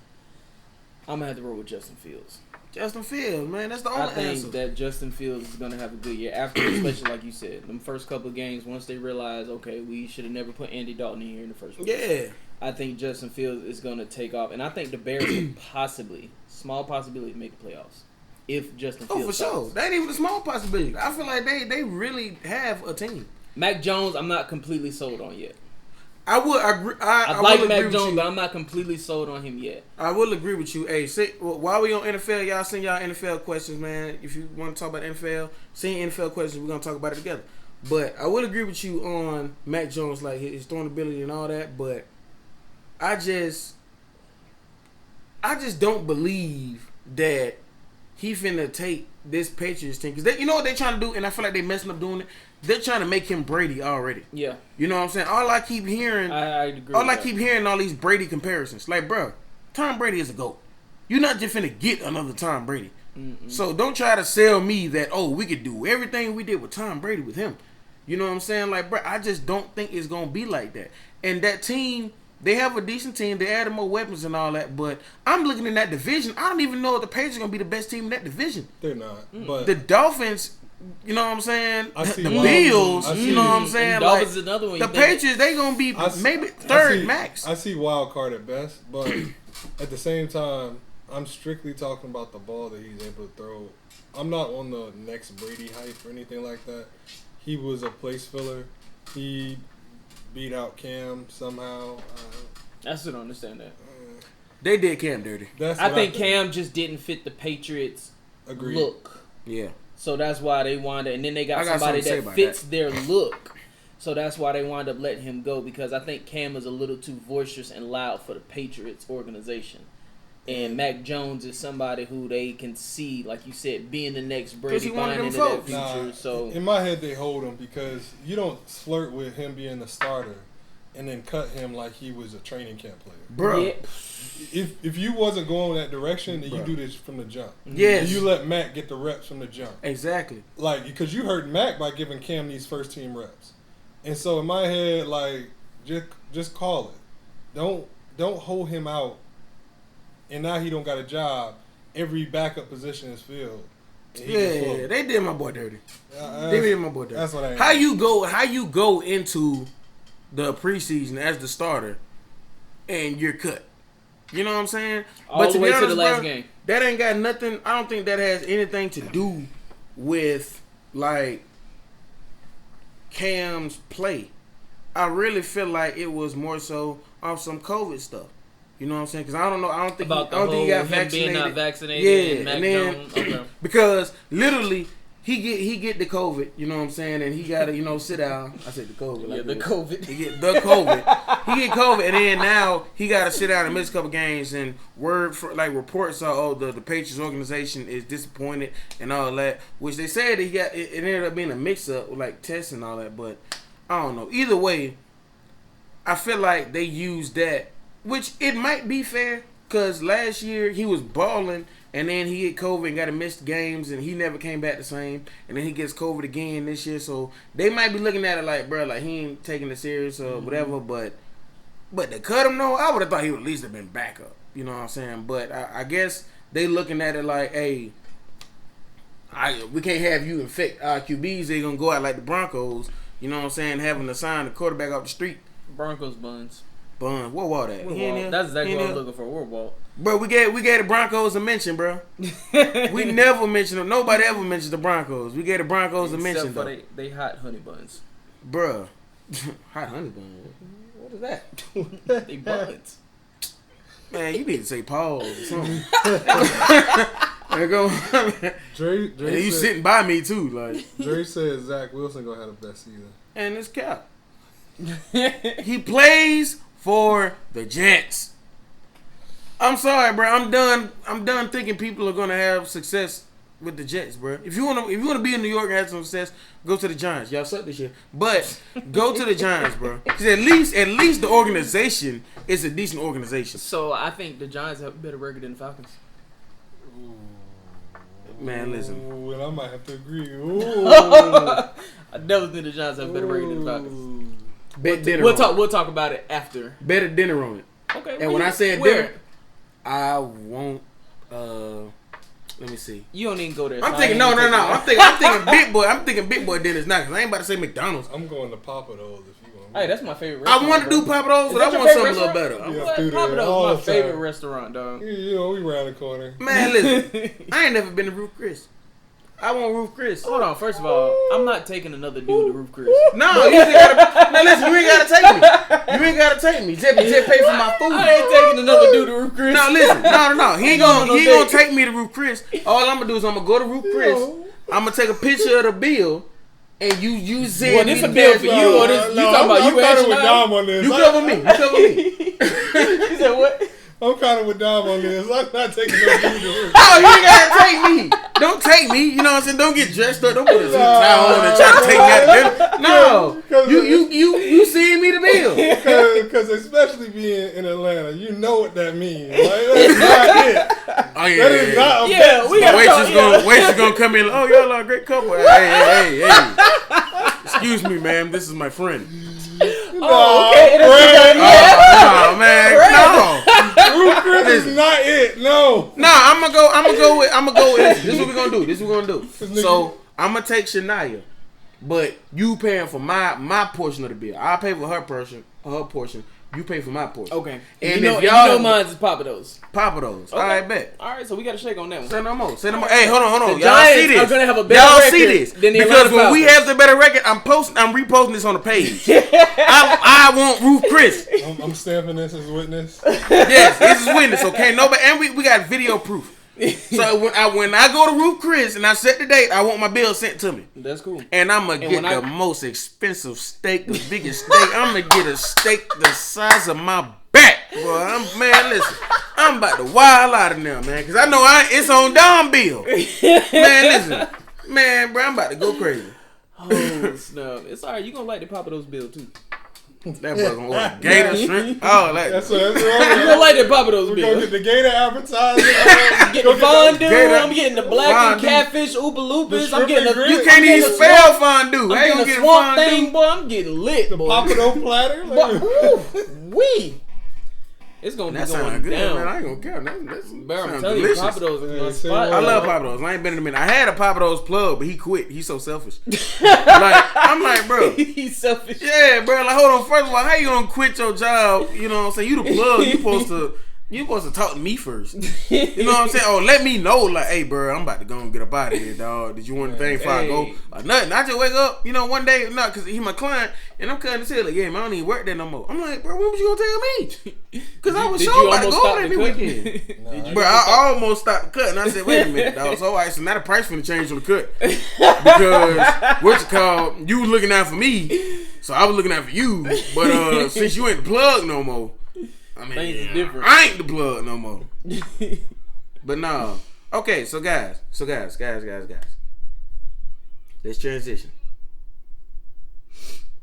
I'm gonna have to roll with Justin Fields. Justin Fields, man, that's the only answer. I think that Justin Fields is gonna have a good year after, especially like you said, them first couple of games. Once they realize, okay, we should have never put Andy Dalton in here in the first place. Yeah. I think Justin Fields is gonna take off, and I think the Bears could small possibility to make the playoffs if Justin Fields. Oh, for sure. That ain't even a small possibility. I feel like they really have a team. Mac Jones, I'm not completely sold on yet. I would agree. I like Mac Jones, but I'm not completely sold on him yet. I will agree with you. Hey, while we on NFL, y'all send y'all NFL questions, man. If you want to talk about NFL, send NFL questions. We're gonna talk about it together. But I will agree with you on Mac Jones, like his throwing ability and all that. But I just don't believe that he finna take this Patriots team, because you know what they're trying to do, and I feel like they're messing up doing it. They're trying to make him Brady already. Yeah. You know what I'm saying? All I keep hearing, I agree. Keep hearing all these Brady comparisons. Like, bro, Tom Brady is a GOAT. You're not just finna get another Tom Brady. So don't try to sell me that, we could do everything we did with Tom Brady with him. You know what I'm saying? Like, bro, I just don't think it's gonna be like that. And that team, they have a decent team. They added more weapons and all that. But I'm looking in that division. I don't even know if the Patriots are gonna be the best team in that division. They're not. But the Dolphins. You know what I'm saying? The wild, Bills, you know what I'm saying? Dolphins is another one. The Patriots, they gonna be maybe third max. I see wild card at best, but at the same time, I'm strictly talking about the ball that he's able to throw. I'm not on the next Brady hype or anything like that. He was a place filler. He beat out Cam somehow. I still don't understand that. They did Cam dirty. I think Cam just didn't fit the Patriots' look. Yeah. So that's why they wound up, and then they got somebody that fits their look. So that's why they wound up letting him go, because I think Cam is a little too boisterous and loud for the Patriots organization. And Mac Jones is somebody who they can see, like you said, being the next Brady, buying into that future. So in my head, they hold him because you don't flirt with him being the starter and then cut him like he was a training camp player. Bro. Yeah. If you wasn't going that direction, then you do this from the jump. Yes. You let Mac get the reps from the jump. Exactly. Like, because you hurt Mac by giving Cam these first team reps. And so in my head, like, just call it. Don't hold him out. And now he don't got a job. Every backup position is filled. Yeah, they did my boy dirty. They did my boy dirty. That's what I am. How you go into the preseason as the starter and you're cut? You know what I'm saying? All the way to the last game. That ain't got nothing. I don't think that has anything to do with like Cam's play. I really feel like it was more so off some COVID stuff. You know what I'm saying? Because I don't know. I don't think he got vaccinated. Being not vaccinated. Yeah, and then okay. Because literally he get the COVID. You know what I'm saying? And he got to sit down. I said the COVID. Yeah, the COVID. He get the COVID. He get COVID, and then now he got to sit down and miss a couple games. And reports are the Patriots organization is disappointed and all that. Which they said it ended up being a mix up with like tests and all that. But I don't know. Either way, I feel like they used that. Which it might be fair, because last year he was balling, and then he hit COVID and got to miss games, and he never came back the same. And then he gets COVID again this year, so they might be looking at it like, bro, like he ain't taking it serious or whatever. But to cut him, though, I would have thought he would at least have been backup. You know what I'm saying? But I guess they looking at it like, hey, we can't have you infect our QBs. They're gonna go out like the Broncos. You know what I'm saying? Having to sign the quarterback off the street. Broncos buns. Bun. What was that? That's exactly what I'm looking for. Where Walt? Bro, we gave the Broncos a mention, bro. We never mentioned them. Nobody ever mentions the Broncos. We gave the Broncos a mention, though. They hot honey buns. Bro. Hot honey buns. What is that? They buns. Man, you need to say pause or something. Dre you sitting by me too, like. Dre said Zach Wilson gonna have the best season. And it's cap. He plays for the Jets. I'm sorry, bro. I'm done thinking people are gonna have success with the Jets, bro. If you wanna be in New York and have some success, go to the Giants. Y'all suck this year, but go to the Giants, bro. Because at least the organization is a decent organization. So I think the Giants have a better record than the Falcons. Man, listen. Ooh, and I might have to agree. I definitely think the Giants have a better record than the Falcons. Bet dinner. We'll talk about it after. Bet a dinner on it. Okay. And when I said dinner, I won't. Let me see. You don't even go there. I'm thinking no. I'm thinking big boy. I'm thinking big boy dinners now. Cause I ain't about to say McDonald's. I'm going to Papa Do's if you want. Hey, that's my favorite restaurant. I want to do Papa Do's, but I want something a little better. Papa Do's is my favorite restaurant, dog. You know, we round the corner. Man, listen. I ain't never been to Ruth Chris. I want Ruth Chris. Hold on. First of all, I'm not taking another dude to Ruth Chris. No, you ain't gotta. Now listen, you ain't gotta take me. You ain't gotta take me. Just pay for my food. I ain't taking another dude to Ruth Chris. No, listen. No. He ain't gonna take me to Ruth Chris. All I'm gonna do is I'm gonna go to Ruth Chris. I'm gonna take a picture of the bill. And you use it. Well, this a bill for you, or this? You talking about you answering with Dom on this. You cover me. You said what? I'm kind of with Dom on this. I'm not taking no dude to Ruth. Oh, you ain't gotta take me. Don't take me. You know what I'm saying? Don't get dressed up. Don't put a suit tie on and try to take me out of dinner. No. You seeing me the bill. Because especially being in Atlanta, you know what that means. Like, that's not it. Oh, yeah. That is not a we got waitress gonna come in. Oh, y'all are a great couple. Hey. Excuse me, ma'am. This is my friend. Oh, okay. Oh, man. No. Ruth Chris is not it. No. I'm gonna go with this is what we're gonna do. So I'm gonna take Shania, but you paying for my portion of the bill. I'll pay for her portion. You pay for my portion. Okay. And you know mine's is Papa Do's. Papa Do's. Okay. All right, bet. All right, so we got to shake on that one. Say no more. Hey, hold on. The Y'all Giants see this? are gonna have a better Y'all record see this? than the Because Atlanta when we Falcons. have the better record, I'm reposting this on the page. I want Ruth Chris. I'm stamping this as witness. Yes, this is witness. Okay, nobody, and we got video proof. So when I go to Ruth Chris and I set the date, I want my bill sent to me. That's cool. And I'm gonna get the most expensive steak, the biggest steak. I'm gonna get a steak the size of my back, bro. Listen, I'm about to wild out of now, man, because I know it's on Don bill. Man, listen, man, bro, I'm about to go crazy. Oh snap! It's alright. You gonna like the Papa Do's bill too. That boy gonna order gator shrimp. Oh, that's what you gonna like the Papa Do's bill. We're gonna get the gator advertising. Get the fondue. I'm getting the black and catfish Oopa Loopas. I'm getting the. You can't even spell fondue. I'm getting a swamp thing, boy. I'm getting lit, boy. The Papa Do's platter. Wee. It's gonna be going good, down. Man. I ain't gonna care. That Bro, I'm telling delicious. you, Papa Do's is my spot. I love Papa Do's. I ain't been in a minute. I had a Papa Do's plug, but he quit. He's so selfish. I'm like, bro. He's selfish. Yeah, bro. Like, hold on. First of all, how you gonna quit your job? You know what I'm saying? You the plug. You supposed to talk to me first. You know what I'm saying? Oh, let me know. Like, hey, bro, I'm about to go and get up out of here, dog. Did you want anything before I go? Like, nothing. I just wake up, one day, because he my client, and I'm cutting his head. Like, yeah, man, I don't even work there no more. I'm like, bro, when was you gonna tell me? Because I was sure about to go there every weekend. Bro, I almost stopped the cut, and I said, wait a minute, dog. So, all right, so now the price finna change on the cut. Because, you was looking out for me, so I was looking out for you. But since you ain't the plug no more, I mean, things is different. I ain't the blood no more. But no. Okay, so guys. Let's transition.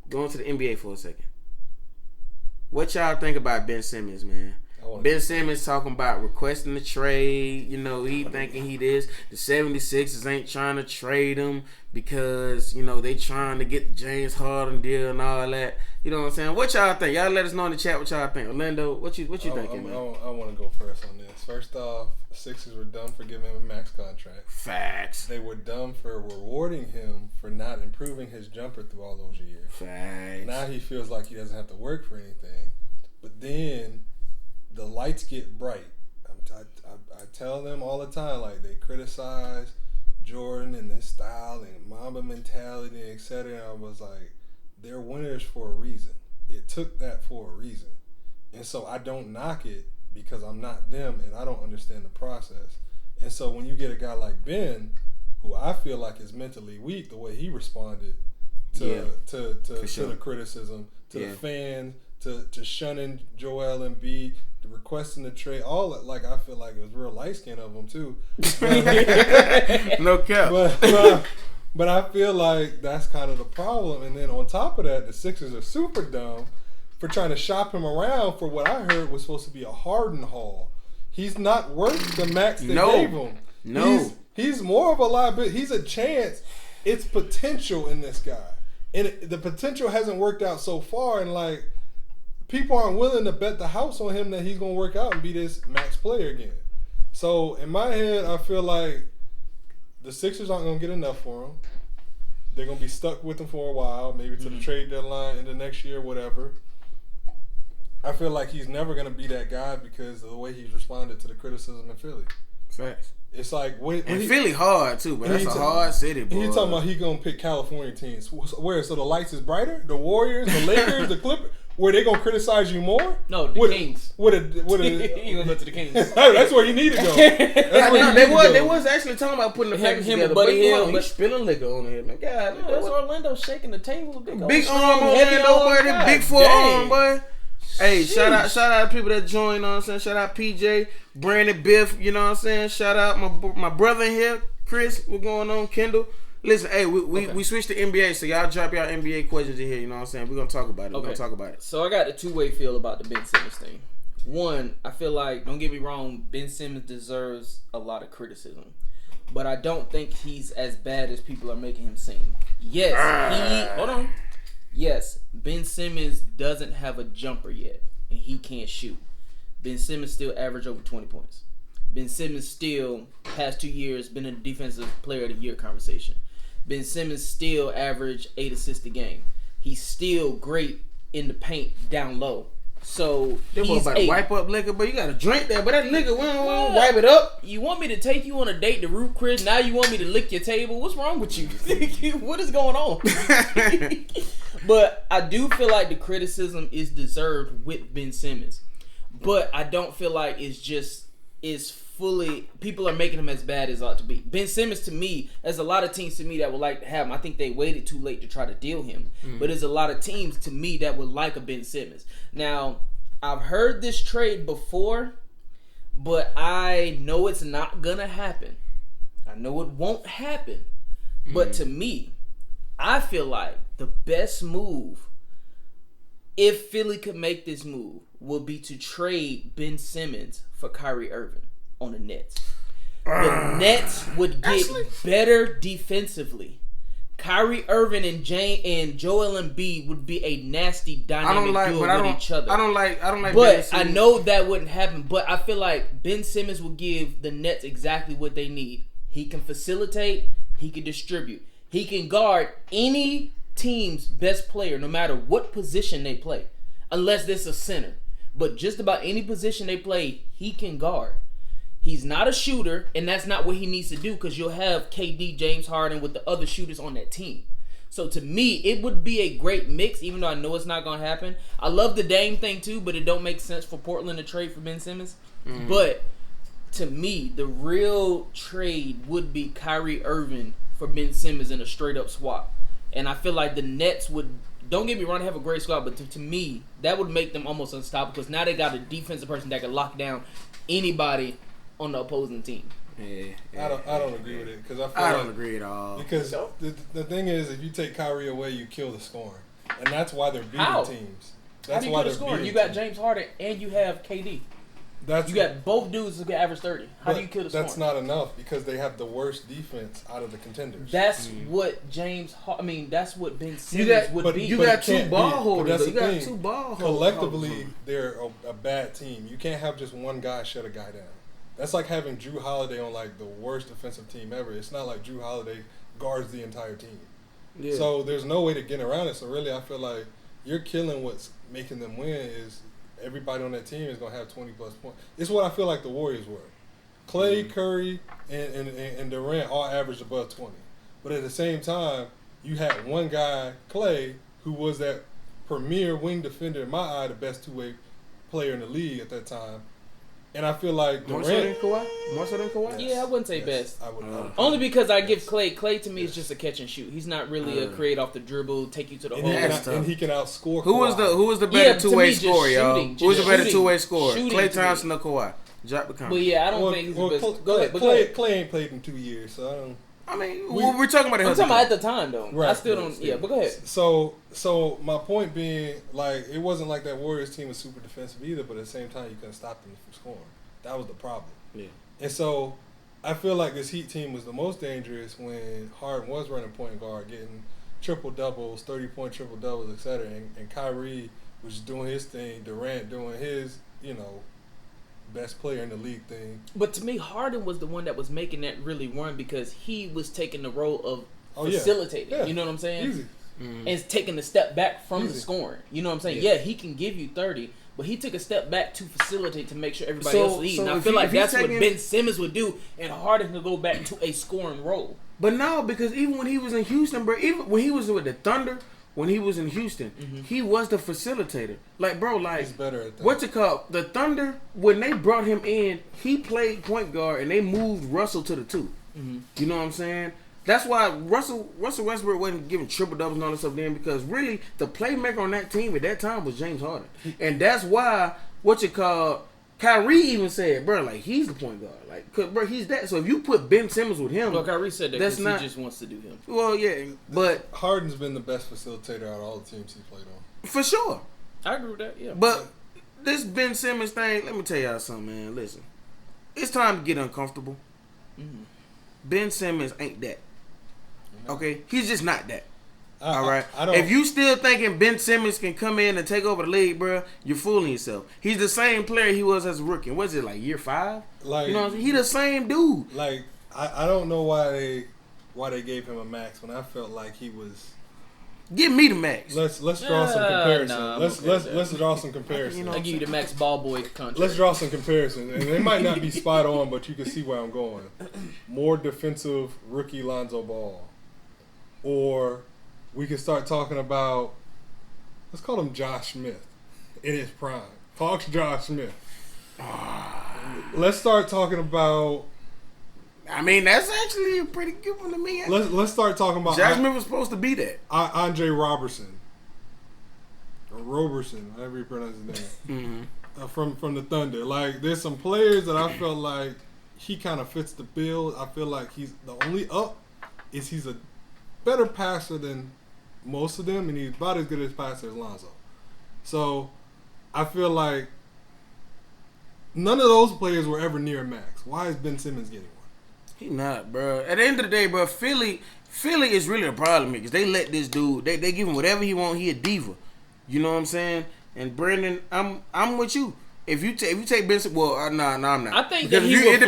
Going to the NBA for a second. What y'all think about Ben Simmons, man? Ben Simmons talking about requesting the trade. He thinking he this. The 76ers ain't trying to trade him because, they trying to get the James Harden deal and all that. You know what I'm saying? What y'all think? Y'all let us know in the chat what y'all think. Orlando, what you thinking, man? I want to go first on this. First off, Sixers were dumb for giving him a max contract. Facts. They were dumb for rewarding him for not improving his jumper through all those years. Facts. Now he feels like he doesn't have to work for anything. But then the lights get bright. I tell them all the time, like, they criticize Jordan and his style and Mamba mentality, etc. And I was like, they're winners for a reason. It took that for a reason. And so I don't knock it because I'm not them and I don't understand the process. And so when you get a guy like Ben, who I feel like is mentally weak, the way he responded to the criticism, to the fans, to shunning Joel Embiid, to requesting the trade, all that, like, I feel like it was real light skin of him too. No cap. But I feel like that's kind of the problem. And then on top of that, the Sixers are super dumb for trying to shop him around for what I heard was supposed to be a Harden haul. He's not worth the max they gave him. No. He's more of a liability. He's a chance. It's potential in this guy. And the potential hasn't worked out so far. And, like, people aren't willing to bet the house on him that he's going to work out and be this max player again. So, in my head, I feel like the Sixers aren't going to get enough for him. They're going to be stuck with him for a while, maybe to the trade deadline in the next year, whatever. I feel like he's never going to be that guy because of the way he's responded to the criticism in Philly. Facts. It's like and Philly hard too, but that's a hard city, boy. He talking about he gonna pick California teams. Where? So the lights is brighter? The Warriors, the Lakers, the Clippers. Where they gonna criticize you more? No, the Kings. You gonna go to the Kings. That's where you need to go. They was actually talking about putting the package together. Buddy Hill, but spilling liquor on him. Man, God, that's Orlando shaking the table. Big arm Orlando, boy. That big forearm, boy. Hey, shout out to people that joined, you know what I'm saying? Shout out PJ, Brandon, Biff, you know what I'm saying? Shout out my brother here, Chris, what's going on, Kendall. Listen, hey, we switched to NBA, so y'all drop y'all NBA questions in here, you know what I'm saying? We're going to talk about it. We're going to talk about it. So I got the two-way feel about the Ben Simmons thing. One, I feel like, don't get me wrong, Ben Simmons deserves a lot of criticism. But I don't think he's as bad as people are making him seem. Yes, Ben Simmons doesn't have a jumper yet, and he can't shoot. Ben Simmons still averaged over 20 points. Ben Simmons still, past 2 years, been in the Defensive Player of the Year conversation. Ben Simmons still averaged 8 assists a game. He's still great in the paint down low. So he's about to wipe up liquor, but you gotta drink that. But that liquor, we don't wipe it up. You want me to take you on a date to Root Chris? Now you want me to lick your table? What's wrong with you? What is going on? But I do feel like the criticism is deserved with Ben Simmons. But I don't feel like it's fully, people are making him as bad as ought to be. Ben Simmons, to me, there's a lot of teams to me that would like to have him. I think they waited too late to try to deal him. But there's a lot of teams to me that would like a Ben Simmons. Now, I've heard this trade before, but I know it's not going to happen. I know it won't happen. But to me, I feel like the best move, if Philly could make this move, would be to trade Ben Simmons for Kyrie Irving on the Nets. The Nets would get better defensively. Kyrie Irving and Joel Embiid would be a nasty dynamic duo with each other. I don't like. But I know that wouldn't happen. But I feel like Ben Simmons will give the Nets exactly what they need. He can facilitate. He can distribute. He can guard any team's best player, no matter what position they play, unless there's a center. But just about any position they play, he can guard. He's not a shooter, and that's not what he needs to do because you'll have KD, James Harden with the other shooters on that team. So to me, it would be a great mix, even though I know it's not going to happen. I love the Dame thing too, but it don't make sense for Portland to trade for Ben Simmons. But to me, the real trade would be Kyrie Irving for Ben Simmons in a straight-up swap. And I feel like the Nets would, don't get me wrong, they have a great squad, but to me, that would make them almost unstoppable because now they got a defensive person that can lock down anybody on the opposing team. Yeah. I don't agree with it because I don't agree at all. Because the thing is, if you take Kyrie away, you kill the scoring, and that's why they're beating teams. That's why they're beating. You got James Harden and you have KD. You got both dudes who can average 30. How do you kill the scoring? That's not enough because they have the worst defense out of the contenders. That's what that's what Ben Simmons would be. You got two ball holders. You got two ball holders. Collectively, they're a bad team. You can't have just one guy shut a guy down. That's like having Drew Holiday on like the worst defensive team ever. It's not like Drew Holiday guards the entire team. Yeah. So there's no way to get around it. So really, I feel like you're killing what's making them win is everybody on that team is gonna have 20+ points. It's what I feel like the Warriors were. Clay, Curry, and Durant all averaged above 20. But at the same time, you had one guy, Clay, who was that premier wing defender, in my eye, the best two-way player in the league at that time. And I feel like More Durant. so than Kawhi? Yeah, I wouldn't say best. I would Only because I give Clay. Clay to me is just a catch and shoot. He's not really a create off the dribble, take you to the hole. And he can outscore. Who was the better two-way scorer, y'all? Who was the better two-way scorer? Clay Thompson or Kawhi? Drop the comment. But yeah, I don't think he's the best. Go ahead. Clay ain't played in 2 years, so I don't. I mean, we're talking about it. I'm talking about at the time, though. Right, I still don't. Yeah, but go ahead. So my point being, like, it wasn't like that Warriors team was super defensive either, but at the same time, you couldn't stop them from scoring. That was the problem. Yeah. And so I feel like this Heat team was the most dangerous when Harden was running point guard, getting triple doubles, 30-point triple doubles, etc. And Kyrie was doing his thing, Durant doing his, best player in the league thing. But to me, Harden was the one that was making that really run because he was taking the role of facilitating. Yeah. You know what I'm saying? Easy. And taking the step back from the scoring. You know what I'm saying? Yeah, he can give you 30, but he took a step back to facilitate to make sure everybody else leads. And I feel like that's what Ben Simmons would do, and Harden could go back to a scoring role. But no, because even when he was in Houston, bro, even when he was with the Thunder, when he was in Houston, he was the facilitator. Like, bro, he's better at that. What's it called? The Thunder, when they brought him in, he played point guard, and they moved Russell to the 2. You know what I'm saying? That's why Russell Westbrook wasn't giving triple doubles and all this stuff then, because really the playmaker on that team at that time was James Harden, and that's why Kyrie even said, bro, like, he's the point guard, like, cause bro, he's that. So if you put Ben Simmons with him, well, Kyrie said that that's because he just wants to do him. Well, yeah, but Harden's been the best facilitator out of all the teams he played on, for sure. I agree with that. Yeah, but this Ben Simmons thing, let me tell y'all something, man. Listen, it's time to get uncomfortable. Ben Simmons ain't that. Okay, he's just not that. All right. If you still thinking Ben Simmons can come in and take over the league, bro, you're fooling yourself. He's the same player he was as a rookie. What's it, like year 5? Like, you know what I'm saying? He the same dude. Like, I don't know why they gave him a max when I felt like he was. Give me the max. Let's draw some comparisons. Nah, let's draw some comparisons. I'll give you the max ball boy contract. Let's draw some comparisons, and they might not be spot on, but you can see where I'm going. More defensive rookie Lonzo Ball, or we can start talking about, let's call him Josh Smith in his prime. Hawks Josh Smith. Let's start talking about. I mean, that's actually a pretty good one to me. Let's start talking about. Josh Smith was supposed to be that. Andre Robertson. Or Roberson, however you pronounce his name. From the Thunder. Like, there's some players that I felt like he kind of fits the bill. I feel like he's the only up is he's a better passer than most of them, and he's about as good as passer as Lonzo. So I feel like none of those players were ever near max. Why is Ben Simmons getting one? He not, bro. At the end of the day, bro, Philly is really a problem because they let this dude. They give him whatever he want. He a diva. You know what I'm saying? And Brandon, I'm with you. If you take Ben Simmons, well, no, I'm not. I think because that he it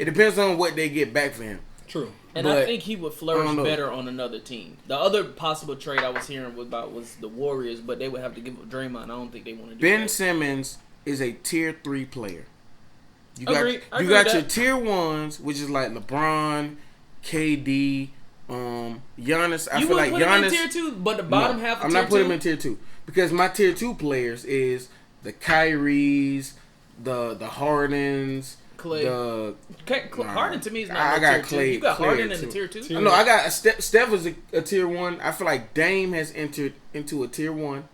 depends on what they get back for him. True. And I think he would flourish better on another team. The other possible trade I was hearing about was the Warriors, but they would have to give up Draymond. I don't think they want to do that. Ben Simmons is a tier 3 player. You Agreed. got your tier 1s, which is like LeBron, KD, Giannis. I feel like Giannis. In tier 2, but the bottom half of I'm not putting him in tier 2 because my tier 2 players is the Kyries, the Hardens. Clay. Harden to me is not I got tier Clay. 2. You got Clay Harden in the tier 2? No, I got Steph is a tier 1. I feel like Dame has entered into a tier 1.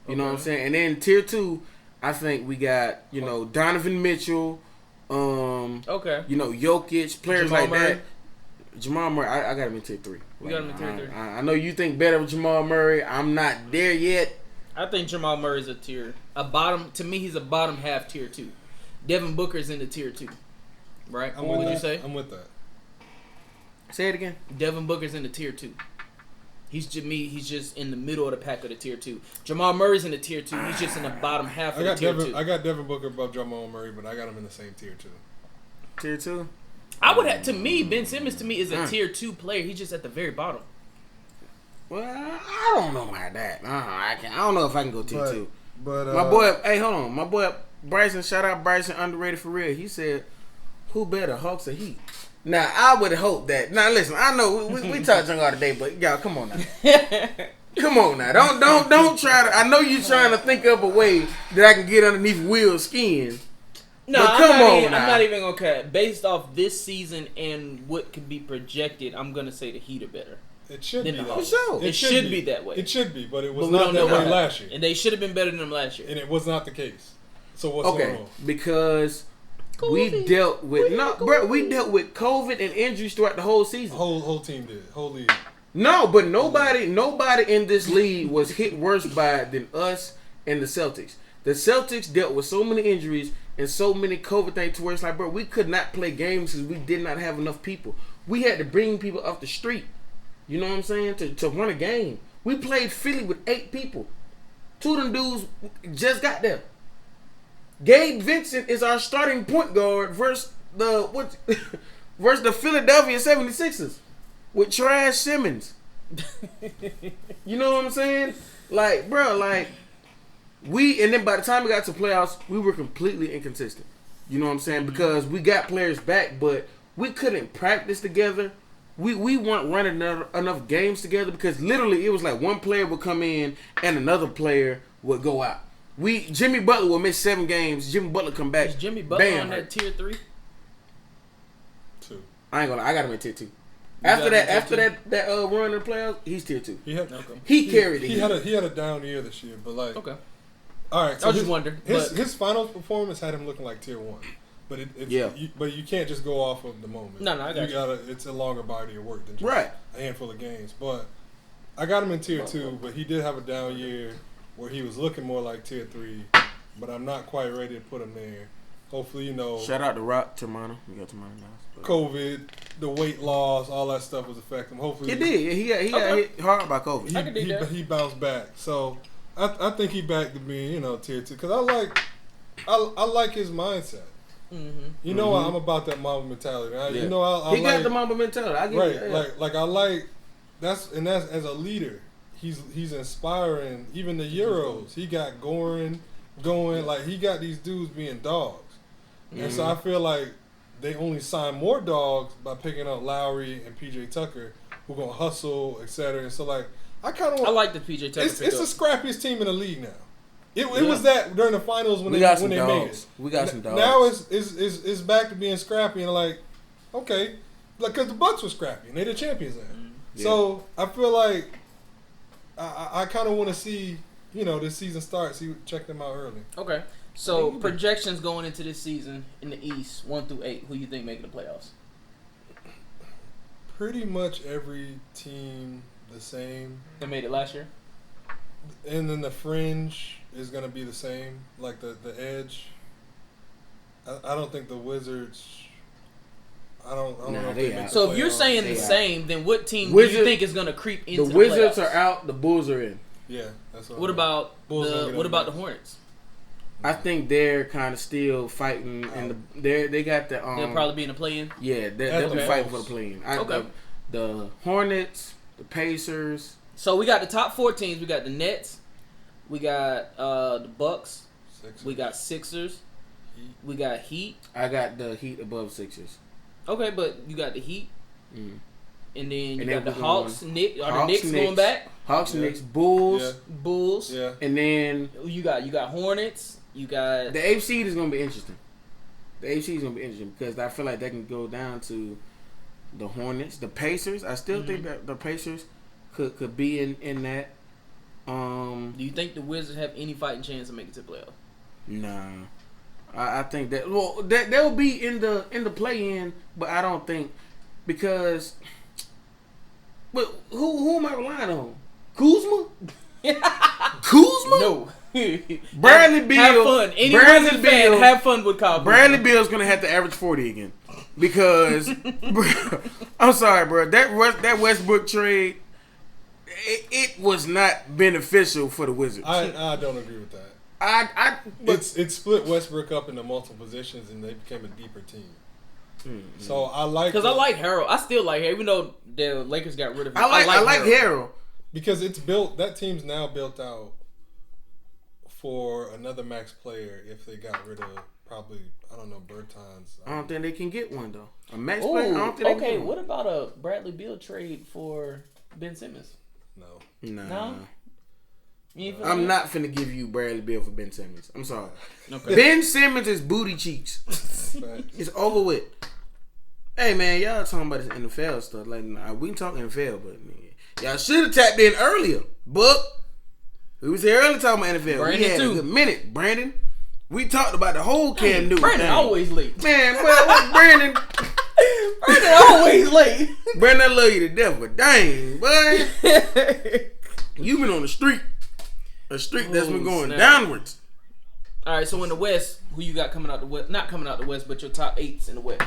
You know what I'm saying? And then tier 2, I think we got, Donovan Mitchell, Jokic, players Jamal like Murray. that. Jamal Murray, I got him in tier 3. You got him in tier 3. I know you think better of Jamal Murray. I'm not there yet. I think Jamal Murray's a bottom. To me, he's a bottom half tier 2. Devin Booker's in the tier 2, right? What would you say? I'm with that. Say it again. Devin Booker's in the tier 2. He's just in the middle of the pack of the tier 2. Jamal Murray's in the tier 2. He's just in the bottom half of the tier 2. I got Devin Booker above Jamal Murray, but I got him in the same tier 2. Tier 2? I would have. To me, Ben Simmons to me is a tier 2 player. He's just at the very bottom. Well, I don't know about that. I don't know if I can go tier 2. But my boy, hey, hold on. My boy Bryson, shout out Bryson, underrated for real. He said, "Who better, Hawks or Heat?" Now I would hope that. Now listen, I know we talked junk all today, but y'all, come on now. Come on now. Don't try to. I know you trying to think up a way that I can get underneath Will's skin. No, but I'm not even gonna cut. Based off this season and what could be projected, I'm gonna say the Heat are better. It should be. For sure. It should be that way. It should be, but it was not that way last year. And they should have been better than them last year. And it was not the case. So what's going on? Because we dealt with we dealt with COVID and injuries throughout the whole season. Whole team did. Whole league. No, but nobody in this league was hit worse by it than us and the Celtics. The Celtics dealt with so many injuries and so many COVID things to where it's like, bro, we could not play games because we did not have enough people. We had to bring people off the street. You know what I'm saying? To run a game. We played Philly with 8 people. 2 of them dudes just got there. Gabe Vincent is our starting point guard versus the Philadelphia 76ers with Trash Simmons. You know what I'm saying? Like, bro, and then by the time we got to playoffs, we were completely inconsistent. You know what I'm saying? Because we got players back, but we couldn't practice together. We weren't running enough games together because literally it was like one player would come in and another player would go out. Jimmy Butler will miss 7 games. Jimmy Butler come back. Is Jimmy Butler on that tier 3? 2. I ain't gonna lie, I got him at tier 2. After that run in the playoffs, he's tier 2. He carried it. He had a down year this year, but okay. All right. So I was just wondering. His finals performance had him looking like tier 1. But but you can't just go off of the moment. No, I got you. It's a longer body of work than just a handful of games. But I got him in tier 2, but he did have a down year where he was looking more like tier 3. But I'm not quite ready to put him there. Hopefully, Shout out to Rock Termano. We got Termano now. COVID, the weight loss, all that stuff was affecting him. Hopefully, it did. He got hit hard by COVID. He bounced back. So I think he back to being tier 2 because I like his mindset. Mm-hmm. I'm about that Mamba mentality. He got the Mamba mentality. I get it. Right. I like that's as a leader, he's inspiring. Even the Euros, he got going. Like he got these dudes being dogs, and so I feel like they only sign more dogs by picking up Lowry and PJ Tucker, who gonna hustle, etc. And so I like the PJ Tucker. It's the scrappiest team in the league now. It was that during the finals when they made it. We got some dogs. Now it's back to being scrappy and okay, because the Bucks were scrappy and they're the champions now. Yeah. So I feel like I kind of want to see this season start. Check them out early. Okay, so projections going into this season in the East 1 through 8. Who you think making the playoffs? Pretty much every team the same. They made it last year. And then the fringe is going to be the same, like the edge. I don't think the Wizards. I don't know if they make So if you're saying the same, then what team do you think is going to creep into the Wizards playoffs? Are out. The Bulls are in. Yeah, that's what about the Hornets? I think they're kind of still fighting, and they got the. They'll probably be in the play-in. Yeah, they'll be fighting for the play-in. The Hornets, the Pacers. So we got the top 4 teams. We got the Nets. We got the Bucks. Sixers. We got Sixers. Heat. We got Heat. I got the Heat above Sixers. Okay, but you got the Heat. Mm. And then you got the Hawks. The Knicks going back? Hawks, Knicks, Bulls. Yeah. Bulls. Yeah. And then you got Hornets. You got the AFC is going to be interesting. The AFC is going to be interesting because I feel like they can go down to the Hornets, the Pacers. I still think that the Pacers could be in that. Do you think the Wizards have any fighting chance to make it to the playoffs? Nah. I think that they'll be in the play-in, but I don't think because. But who am I relying on? Kuzma? Kuzma? No. Bradley Beal. Have fun. Any Wizards fan, have fun with Kyle Kuzma. Bradley Beal's gonna have to average 40 again because I'm sorry, bro. That Westbrook trade, it was not beneficial for the Wizards. I don't agree with that. It split Westbrook up into multiple positions and they became a deeper team. Mm-hmm. So I like because I like Harold. I still like Harold, even though the Lakers got rid of him. I like Harold because it's built. That team's now built out for another max player if they got rid of probably, I don't know, Bertans. I don't think they can get one though. A max player. I don't think they can get one. What about a Bradley Beal trade for Ben Simmons? No. No? I'm not finna give you Bradley Beal for Ben Simmons. I'm sorry. Okay. Ben Simmons is booty cheeks. It's over with. Hey man, y'all talking about this NFL stuff. Like we can talk NFL, but man, y'all should have tapped in earlier. But we was here early talking about NFL. Brandon we had too. a good minute, Brandon. We talked about the whole Cam Newton Brandon thing. always late. Man, well, Brandon always late. Brandon, I love you to death, but dang, boy, you been on the streak. A streak that's been going downwards. All right, so in the West, who you got coming out the West? Not coming out the West, but your top 8s in the West.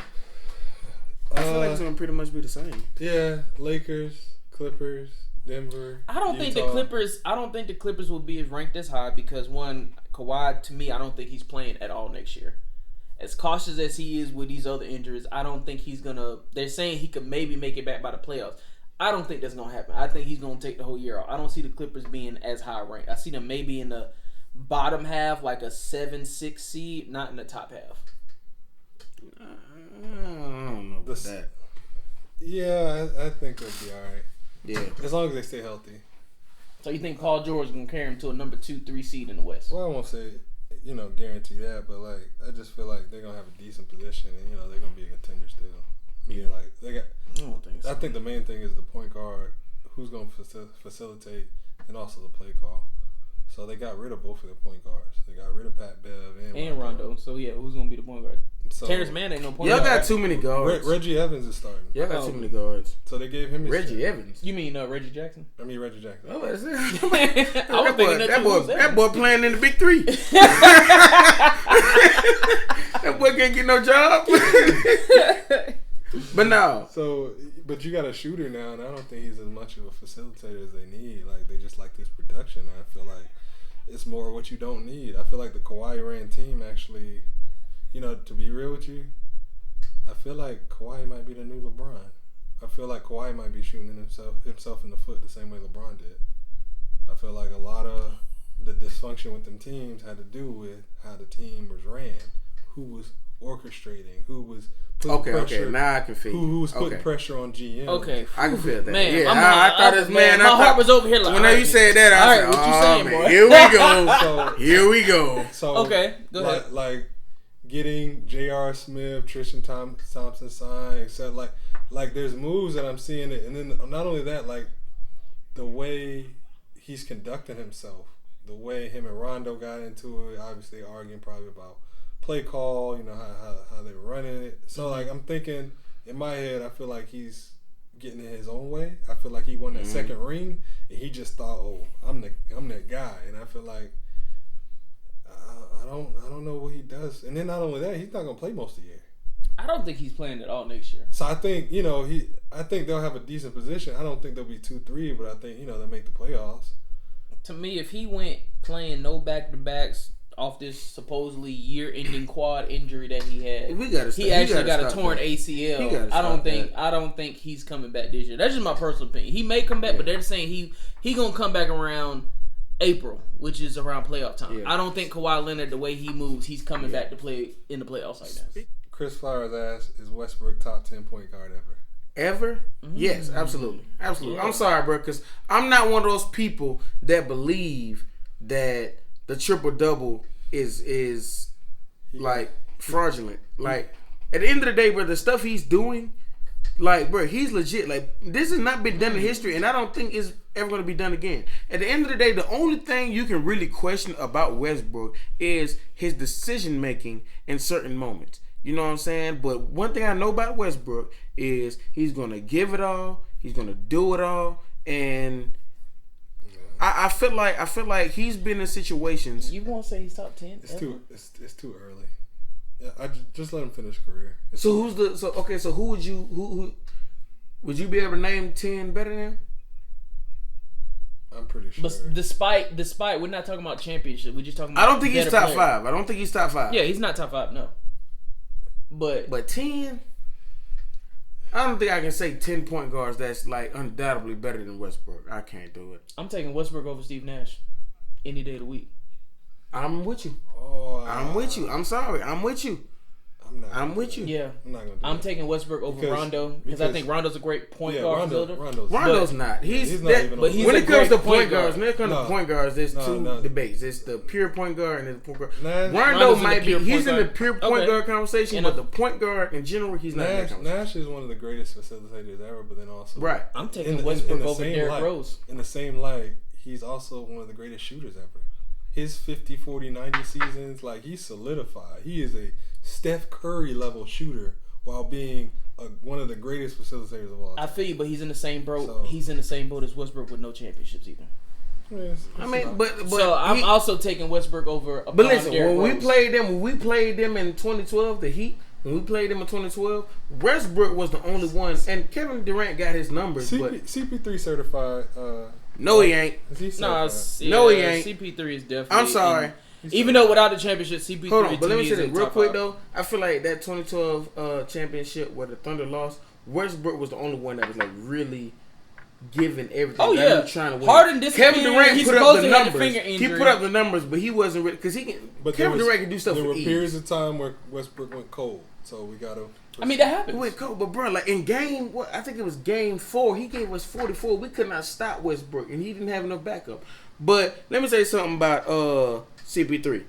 I feel like it's gonna pretty much be the same. Yeah, Lakers, Clippers, Denver. I don't think the Clippers will be ranked as high because one, Kawhi, to me, I don't think he's playing at all next year. As cautious as he is with these other injuries, I don't think he's gonna. They're saying he could maybe make it back by the playoffs. I don't think that's gonna happen. I think he's gonna take the whole year off. I don't see the Clippers being as high ranked. I see them maybe in the bottom half, like a 7-6 seed, not in the top half. I don't know about that. Yeah, I think they'll be all right. Yeah, as long as they stay healthy. So you think Paul George is gonna carry him to a number 2-3 seed in the West? Well, I won't say, guarantee that, but like I just feel like they're gonna have a decent position, and they're gonna be a contender still. I mean, like they got. I don't think so. I think the main thing is the point guard, who's gonna facilitate, and also the play call. So they got rid of both of their point guards. They got rid of Pat Bev and Rondo. So yeah, who's gonna be the point guard? So, Terrence Mann ain't no point guard. Y'all got too many guards. Reggie Evans is starting. Y'all got too many guards. So they gave him Reggie Evans. You mean Reggie Jackson? I mean Reggie Jackson. Oh, that's it. I was thinking that boy playing in the Big Three. That boy can't get no job. But no. So, but you got a shooter now, and I don't think he's as much of a facilitator as they need. Like they just like this production. I feel like it's more what you don't need. I feel like the Kawhi ran team actually, to be real with you, I feel like Kawhi might be the new LeBron. I feel like Kawhi might be shooting himself in the foot the same way LeBron did. I feel like a lot of the dysfunction with them teams had to do with how the team was ran, who was orchestrating, who was putting pressure. Okay, now I can feel who was putting pressure on GM. Okay, I can feel that. Man, yeah, I thought this man. My heart was over here. Like, whenever you said that, I said, what you saying, boy? Here we go. Here we go. So okay, go ahead. Like getting J.R. Smith, Tristan Thompson signed, except like there's moves that I'm seeing it, and then not only that, like the way he's conducting himself, the way him and Rondo got into it, obviously arguing probably about play call, how they were running it. So like I'm thinking in my head, I feel like he's getting in his own way. I feel like he won that second ring, and he just thought, oh, I'm that guy, and I feel like I don't know what he does. And then not only that, he's not gonna play most of the year. I don't think he's playing at all next year. So I think I think they'll have a decent position. I don't think they'll be 2-3, but I think they'll make the playoffs. To me, if he went playing no back-to-backs off this supposedly year-ending quad injury that he had, he actually got a torn ACL. I don't think he's coming back this year. That's just my personal opinion. He may come back, but they're saying he gonna come back around April, which is around playoff time. Yeah. I don't think Kawhi Leonard, the way he moves, he's coming back to play in the playoffs like that. Chris Flowers asked, is Westbrook top 10 point guard ever? Ever? Mm-hmm. Yes, absolutely. Yeah. I'm sorry, bro, because I'm not one of those people that believe that the triple-double is like fraudulent. Like, at the end of the day, bro, the stuff he's doing, like, bro, he's legit. Like, this has not been done in history, and I don't think it's ever going to be done again. At the end of the day, the only thing you can really question about Westbrook is his decision-making in certain moments. You know what I'm saying? But one thing I know about Westbrook is he's going to give it all. He's going to do it all. And I feel like he's been in situations. You won't say he's top 10? It's too early. Yeah, I just let him finish career. So who would you be able to name 10 better than him? I'm pretty sure. But despite we're not talking about championship. We're just talking about I don't think he's top 5. I don't think he's top 5. Yeah, he's not top 5, no. But 10? I don't think I can say 10 point guards that's like undoubtedly better than Westbrook. I can't do it. I'm taking Westbrook over Steve Nash any day of the week. I'm with you. Oh, I'm with you. I'm sorry. I'm with you. I'm with you. Yeah. I'm not gonna do I'm that. taking Westbrook over Rondo because I think Rondo's a great point guard builder. Rondo's not. He's not that, even. But He's when a it comes to great point guard. guards, there's two debates. It's the pure point guard and the point guard. Rondo Rondo's might be. He's in the pure point Okay. guard conversation, but the point guard in general, he's not. Nash is one of the greatest facilitators ever, but then also right. I'm taking Westbrook over Derrick Rose. In the same light, he's also one of the greatest shooters ever. His 50, 40, 90 seasons, like he's solidified. He is a Steph Curry level shooter while being one of the greatest facilitators of all time. I feel you, but he's in the same boat. So, he's in the same boat as Westbrook with no championships either. But so I'm also taking Westbrook over. But listen, Derrick when Rose. we played them in 2012, the Heat. When we played them in 2012, Westbrook was the only one, and Kevin Durant got his numbers. But CP3 certified. No, he ain't. Is he No, certified? No, he ain't. CP3 is definitely. I'm sorry. Even though without the championship, CP3 Hold on, to but let me me say is this in real top quick five. though. I feel like that 2012 championship where the Thunder lost, Westbrook was the only one that was like really giving everything. Oh That yeah, was trying to win. Harden disappeared. Kevin Durant He's put up supposed the to have a numbers. finger He injury. put up the numbers, but he wasn't really because he can. But Kevin Durant can do stuff There for were ease. periods of time where Westbrook went cold, so we gotta. I mean that happens. He went cold, but bro, like in game, I think it was game 4. He gave us 44. We could not stop Westbrook, and he didn't have enough backup. But let me say something about CP3.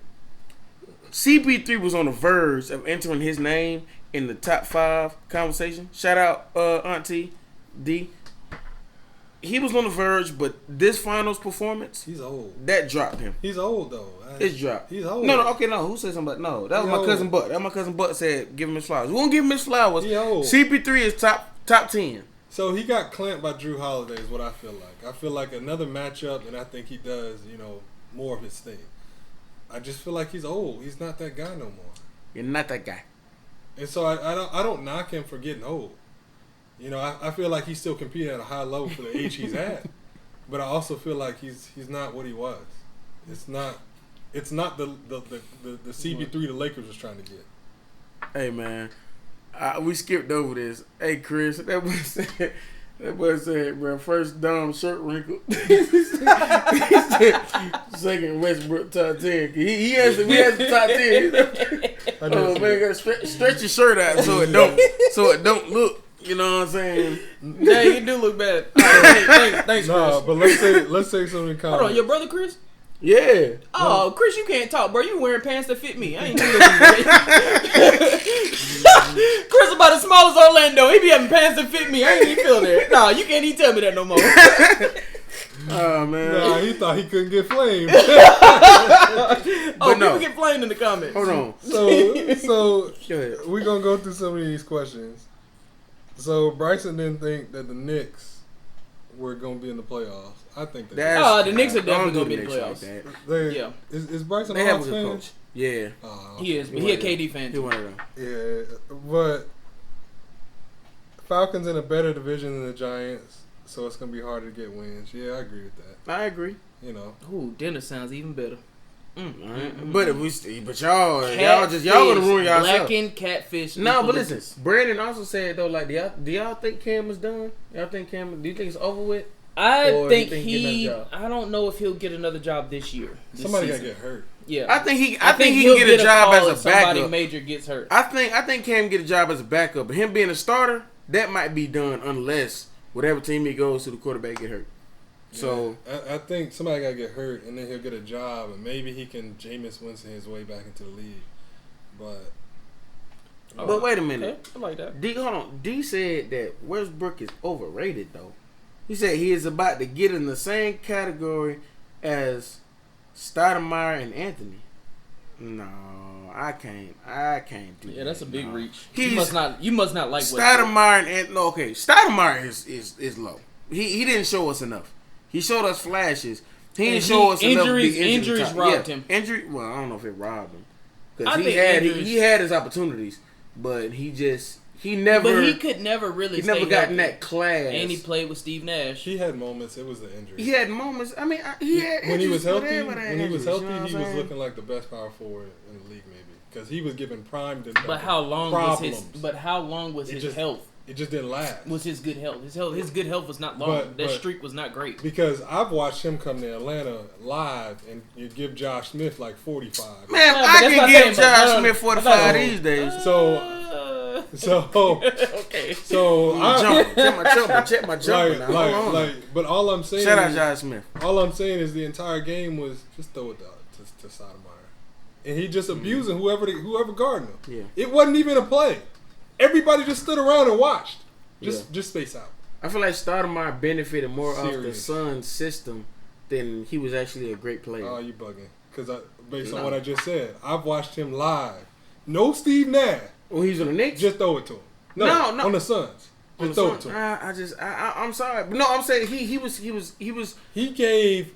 CP3 was on the verge of entering his name in the top 5 conversation. Shout out Auntie D. He was on the verge, but this finals performance, He's old. that dropped him. He's old though. It's dropped. He's old. No. Who said something about no? That was my cousin Buck. That was my cousin Buck said give him his flowers. We won't give him his flowers. He old. CP3 is top 10. So he got clamped by Drew Holiday is what I feel like. I feel like another matchup, and I think he does, more of his thing. I just feel like he's old. He's not that guy no more. You're not that guy. And so I don't knock him for getting old. I feel like he's still competing at a high level for the age he's at. But I also feel like he's not what he was. It's not the CP3 the Lakers was trying to get. Hey man, we skipped over this. Hey Chris, that boy said, bro, first Dom shirt wrinkle. He said, second Westbrook top 10. We had the top 10. Oh man, gotta stretch your shirt out so it don't look. You know what I'm saying? Yeah, you do look bad. Right, thanks, Nah, Chris. but let's say something common. Hold on, your brother Chris? Yeah. Oh, Chris, you can't talk, bro. You wearing pants that fit me. I ain't doing Chris about as small as Orlando. He be having pants that fit me. I ain't even feel that. Nah, you can't even tell me that no more. Oh man. Nah, he thought he couldn't get flamed. People get flamed in the comments. Hold on. So Go ahead. we're gonna go through some of these questions. So Bryson didn't think that the Knicks were gonna be in the playoffs. I think they the Knicks are definitely gonna be in the playoffs. Yeah. Is Bryson They a have a Hawks good fan? coach. Yeah. He is, but he a KD fan He too. one of them. Yeah, but Falcons in a better division than the Giants, so it's gonna be harder to get wins. Yeah, I agree with that. I agree. Ooh, dinner sounds even better. But y'all gonna ruin y'all. Blackened catfish. No, but listen. Brandon also said though, like, do y'all think Cam is done? Do you think it's over with? I Or think you think he get another job? I don't know if he'll get another job this year. Somebody season. gotta get hurt. Yeah, I think he he'll can get a job call as if a somebody backup. major gets hurt. I think Cam get a job as a backup, but him being a starter, that might be done unless whatever team he goes to, the quarterback get hurt. So I think somebody gotta get hurt, and then he'll get a job, and maybe he can Jameis Winston his way back into the league. But wait a minute. Okay, I like that. Hold on. D said that Westbrook is overrated though. He said he is about to get in the same category as Stoudemire and Anthony. No, I can't do that. Yeah, that's a big reach. He's- You must not like Westbrook. Stoudemire and Anthony. No, okay, Stoudemire is low. He didn't show us enough. He showed us flashes. He didn't show us enough. Injuries robbed him. Injury. Well, I don't know if it robbed him I because think he had his opportunities, but he never. But he could never really. He never stay got in healthy. that class. And he played with Steve Nash. he had moments. It was the injury. He had moments. I mean, he had when he was injuries, healthy. whatever When he was healthy, you know what he I'm was saying? looking like the best power forward in the league, maybe because he was given primed. But how long problems. was his health? It just didn't last. Was his good health? His good health was not long. That streak was not great. Because I've watched him come to Atlanta live, and you give Josh Smith like 45. Man, I can give Josh Smith 45 these days. Okay. So check my jumper. But all I'm saying. Shout out Josh Smith. All I'm saying is the entire game was just throw it to Sotomayor, and he just abusing whoever guarding him. Yeah. It wasn't even a play. Everybody just stood around and watched. Just space out. I feel like Stoudemire benefited more off the Suns system than he was actually a great player. Oh, you bugging? Because based on what I just said, I've watched him live. No Steve Nash. When he's on the Knicks, just throw it to him. No, on the Suns. Just throw it to him. I'm sorry, but no, I'm saying he gave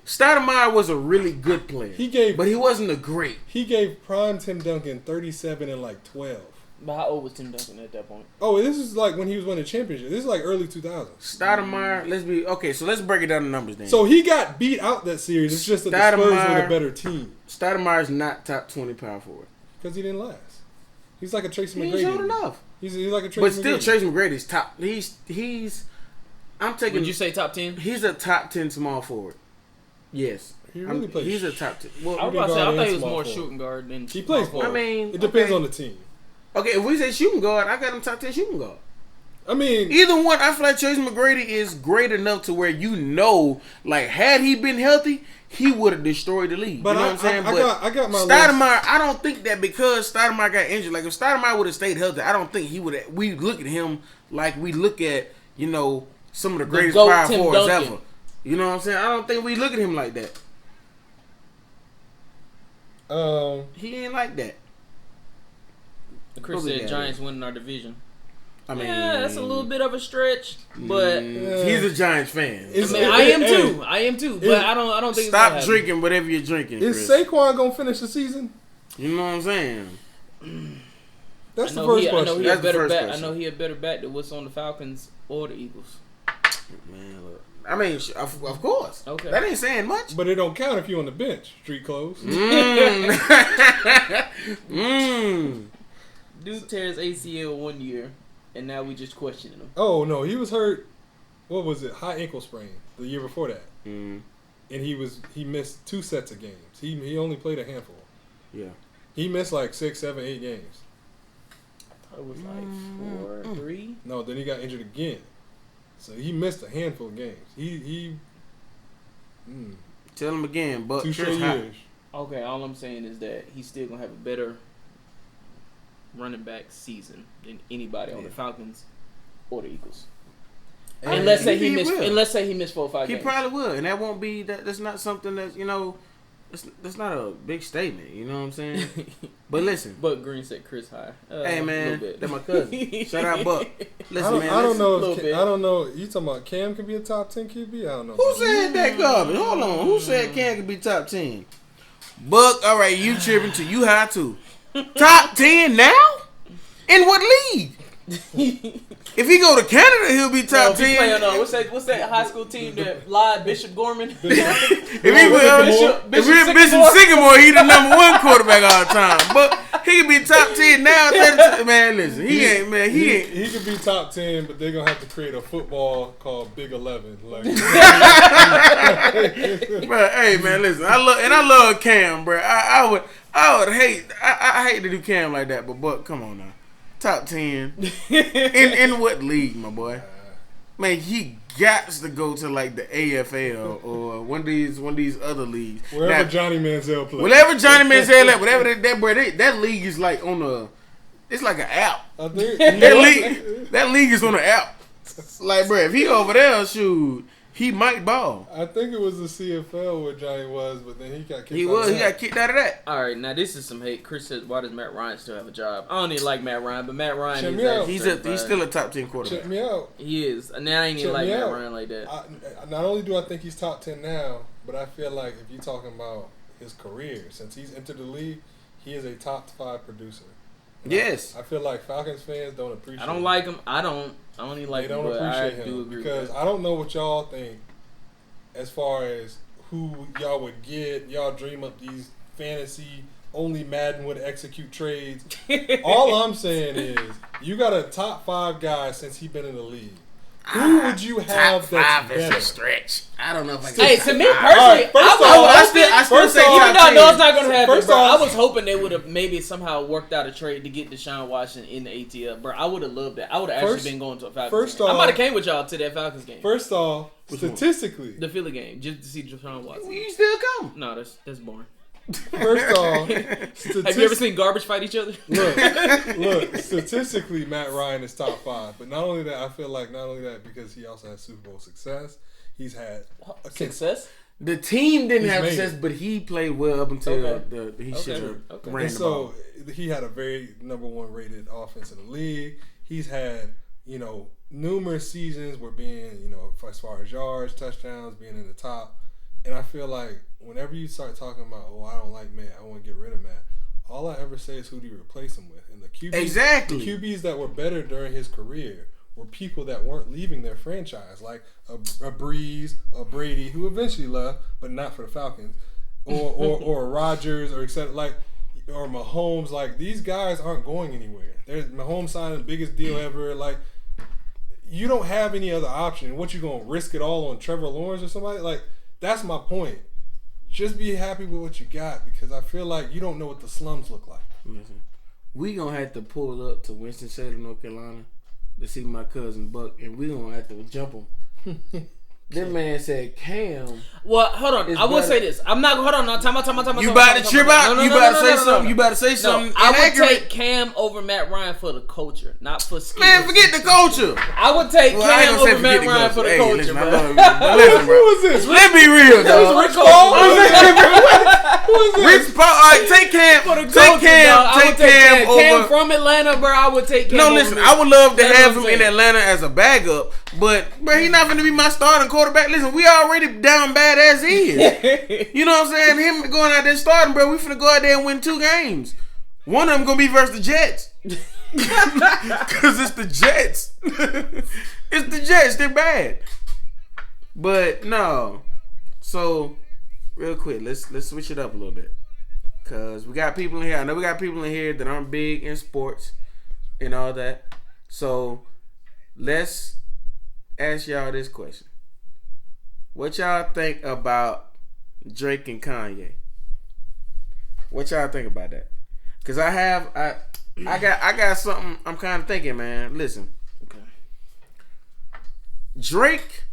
Stoudemire was a really good player. But he wasn't a great. He gave prime Tim Duncan 37 and like 12. But how old was Tim Duncan at that point? Oh, this is like when he was winning championship. This is like early 2000s. Stoudemire, so let's break it down to numbers then. So he got beat out that series. It's just that the Spurs were the better team. Stoudemire's not top 20 power forward. Because he didn't last. He's like a Tracy McGrady. He ain't showed enough. He's like a Tracy McGrady. But still, Tracy McGrady's top. He's. I'm taking. Would you say top 10? He's a top 10 small forward. Yes. He really plays. He's a top 10. Well, I was about to say, I thought he was more shooting guard than. He plays forward. I mean, it depends on the team. Okay, if we say shooting guard, I got him top 10 shooting guard. I mean, either one. I feel like Tracy McGrady is great enough to where like had he been healthy, he would have destroyed the league. But you know what I'm saying? I got my Stoudemire. I don't think that because Stoudemire got injured. Like if Stoudemire would have stayed healthy, I don't think he would. We look at him like we look at some of the greatest power forwards ever. You know what I'm saying? I don't think we look at him like that. He ain't like that. Chris said Giants winning our division. I mean, that's a little bit of a stretch, but he's a Giants fan. I am too. But I don't think. Stop drinking whatever you're drinking. Is Saquon gonna finish the season? You know what I'm saying? That's the first question. I know he a better back than what's on the Falcons or the Eagles. Man, look. I mean, of course. Okay. That ain't saying much. But it don't count if you're on the bench. Street clothes. Dude tears ACL 1 year, and now we just questioning him. Oh no, he was hurt. What was it? High ankle sprain the year before that. And he missed 2 sets of games. He only played a handful. Yeah. He missed like 6, 7, 8 games. I thought it was like 4, 3. No, then he got injured again. So he missed a handful of games. Tell him again, but 2 straight years. Okay, all I'm saying is that he's still gonna have a better running back season than anybody on the Falcons or the Eagles. And let's say he missed 4 or 5 games. He probably will, and that won't be that. That's not something that that's not a big statement. You know what I'm saying? But listen. But Green said Chris high. Hey man, that's my cousin. Shout out Buck. Listen, I don't know. You talking about Cam could be a top 10 QB? I don't know. Who said that garbage? Hold on. Who said Cam could be top 10? Buck. All right, you tripping too? You high too? Top 10 now? In what league? If he go to Canada, he'll be top 10. Playing, what's that high school team that lied? Bishop Gorman. If we're Bishop Sycamore, he the number 1 quarterback all the time. But he could be top 10 now. Man, listen, he ain't. He could be top 10, but they're gonna have to create a football called Big 11. Like, bro, hey man, listen, I love Cam, bro. I hate to do Cam like that, but come on now. Top 10 in what league, my boy? Man, he got to go to like the AFL or one of these other leagues. Wherever Johnny Manziel plays. Whatever Johnny Manziel at, whatever that league is like on the. It's like an app. That league is on the app. Like, bro, if he over there, shoot, he might ball. I think it was the CFL where Johnny was, but then he got kicked out. He got kicked out of that. All right, now this is some hate. Chris said, "Why does Matt Ryan still have a job?" I don't even like Matt Ryan, but Matt Ryan he's still a top 10 quarterback. Check me out. He is. Now I ain't even like Matt Ryan like that. Not only do I think he's top 10 now, but I feel like if you're talking about his career, since he's entered the league, he is a top 5 producer. And yes. I feel like Falcons fans don't appreciate him. I don't like him. I don't even like him. They don't appreciate him because I don't know what y'all think as far as who y'all would get. Y'all dream up these fantasy only Madden would execute trades. All I'm saying is, you got a top 5 guy since he's been in the league. Who would you have that's better? Is a stretch. I don't know if I can. Hey, to me personally, I still say even though I know it's not going to happen, First bro. off, I was hoping they would have maybe somehow worked out a trade to get Deshaun Watson in the ATL, bro. I would have loved that. I would have actually been going to a Falcons game. I might have came with y'all to that Falcons game. First off, statistically, the Philly game, just to see Deshaun Watson. You still come? No, that's boring. First off, have you ever seen garbage fight each other? Look, statistically, Matt Ryan is top 5. But not only that, I feel like not only that, because he also has Super Bowl success, he's had success. The team didn't have success, but he played well up until he should have ran and the so ball. he had a very number 1 rated offense in the league. He's had, numerous seasons where being, as far as yards, touchdowns, being in the top. And I feel like whenever you start talking about, I don't like Matt, I want to get rid of Matt, all I ever say is who do you replace him with? And the QBs that were better during his career were people that weren't leaving their franchise, like a Breeze, a Brady, who eventually left, but not for the Falcons, or a Rodgers, or etc. Or Mahomes. Like, these guys aren't going anywhere. Mahomes signed the biggest deal ever. Like, you don't have any other option. What, you gonna risk it all on Trevor Lawrence or somebody? Like, that's my point. Just be happy with what you got, because I feel like you don't know what the slums look like. Listen, we gonna have to pull up to Winston-Salem, North Carolina, to see my cousin Buck, and we gonna have to jump him. That man said Cam. Well, hold on. I will say this. I'm not. Hold on. No, time out. You about to trip out? You about to say something? You about to say something? I would take Cam over Matt Ryan for the culture, not for skills. Man, forget the culture. I would take Cam over Matt Ryan for the culture, listen, bro. Listen, bro. Who was this? Let's be real, dog. Rich Paul. Rich Paul. All right, take Cam. Take Cam over. Cam from Atlanta, bro. I would take Cam. No, listen. I would love to have him in Atlanta as a backup, but bro, he's not going to be my starting quarterback. Listen, we already down bad as is. You know what I'm saying? Him going out there starting, bro, we finna go out there and win 2 games. One of them gonna be versus the Jets. Because it's the Jets. It's the Jets. They're bad. But no. So, real quick, let's switch it up a little bit. Because we got people in here. I know we got people in here that aren't big in sports and all that. So, let's ask y'all this question. What y'all think about Drake and Kanye? What y'all think about that? Cause I got something I'm kind of thinking, man. Listen, okay. Drake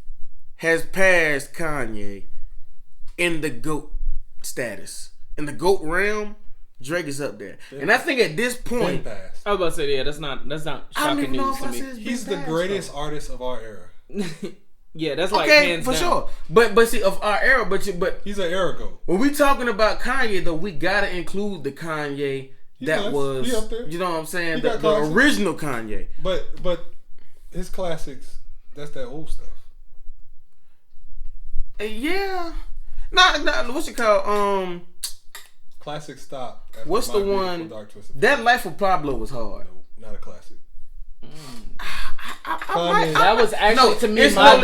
has passed Kanye in the GOAT status. In the GOAT realm, Drake is up there. And I think at this point, I was about to say, yeah, that's not shocking news to me. He's the greatest artist of our era. Yeah, that's like okay, hands for down. Sure. But see, of our era, but he's an era GOAT. When we talking about Kanye, though, we gotta include the Kanye was, he up there. You know what I'm saying, the original Kanye. But his classics, that's that old stuff. Yeah, not what's it called? Classic stop. What's the one? That Life of Pablo was hard. No, not a classic. That was actually to me my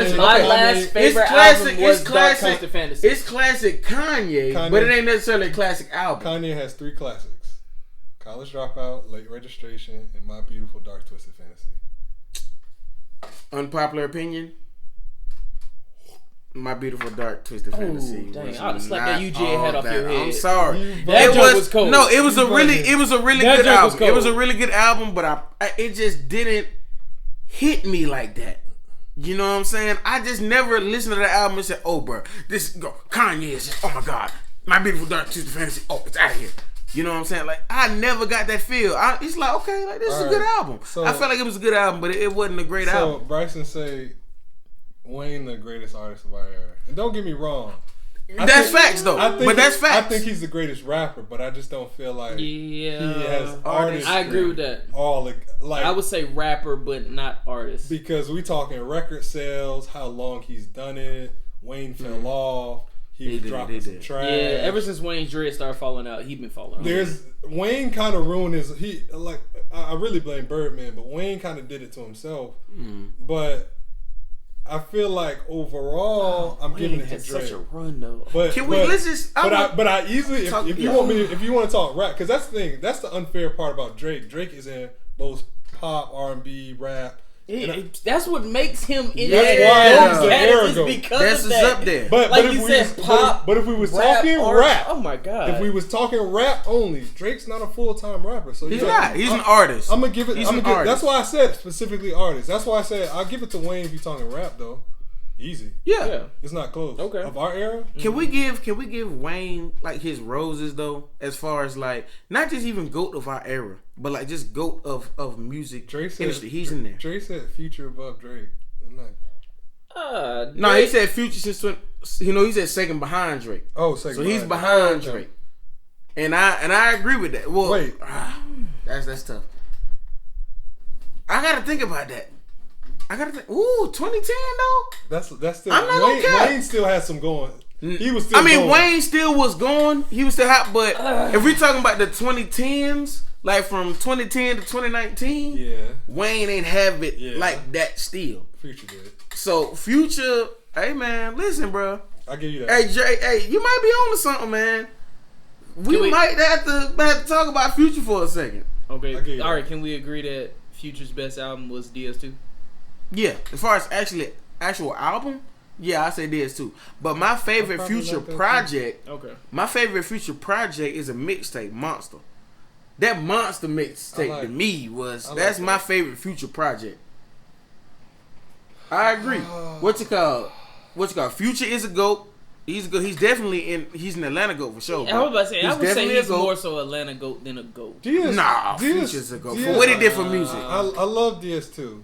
last favorite album was Dark Twisted Fantasy. It's classic Kanye, but it ain't necessarily a classic album. Kanye has 3 classics: College Dropout, Late Registration, and My Beautiful Dark Twisted Fantasy. Unpopular opinion: My Beautiful Dark Twisted Fantasy. Dang, I'd have slapped that UGA head off your head. I'm sorry. That joke was cold. No, it was a really good album. It was a really good album, but it just didn't hit me like that. You know what I'm saying? I just never listened to the album and said, "Oh, bro, Kanye is just, oh my God, My Beautiful Dark Twisted Fantasy. Oh, it's out of here." You know what I'm saying? Like, I never got that feel. It's like, okay, like this is a good album. So, I felt like it was a good album, but it wasn't a great album. So Bryson say Wayne the greatest artist of our era. And don't get me wrong. That's facts, though. But that's facts. I think he's the greatest rapper, but I just don't feel like he has artists. I agree with that. I would say rapper, but not artist. Because we talking record sales, how long he's done it. Wayne fell off. He was dropping some trash. Yeah, ever since Wayne's dread started falling out, he's been falling out. Wayne kind of ruined I really blame Birdman, but Wayne kind of did it to himself. But I feel like overall, I'm giving it to Drake. Such a run though. But Can we? Let's just. But I easily, Talk- if you want to talk rap, because that's the thing. That's the unfair part about Drake. Drake is in both pop, R&B, rap. That's what makes him in That's that why gold he's the status era is because That's of what's that. up there. But Like if you we said, was, pop, but if we was rap, talking art, rap, oh my god! if we was talking rap only, Drake's not a full-time rapper. So He's not. He's an artist. I'm gonna give it. He's an artist. That's why I said specifically artist. That's why I said I'll give it to Wayne if you're talking rap though. Easy. Yeah. It's not close. Okay. Of our era. Can we give Wayne like his roses though? As far as like not just even GOAT of our era, but like just GOAT of music Drake said, industry. He's in there. Drake said Future above Drake. I'm not. No, he said Future since he said second behind Drake. Oh, second. So he's behind Drake. And I agree with that. Well, wait, that's tough. I gotta think about that. Ooh, 2010 though. That's still. I'm not gonna cap. Wayne still has some going. He was still. Going. Wayne still was going. He was still hot. But if we talking about the 2010s, like from 2010 to 2019, Yeah. Wayne ain't have it like that still. Future did. So Future, hey man, listen, bro. I give you that. Hey Jay, hey, you might be on to something, man. We might have to talk about Future for a second. Okay, all right. Can we agree that Future's best album was DS2? Yeah, as far as actual album, yeah, I say this too. But my favorite Future project, my favorite Future project is a mixtape, Monster. That Monster mixtape to me that's my favorite Future project. I agree. What's it called? Future is a GOAT. He's good. He's definitely he's an Atlanta GOAT for sure. I was about to say, I would say he's more so Atlanta GOAT than a GOAT. Future's a GOAT. For what he did for music. I love DS2.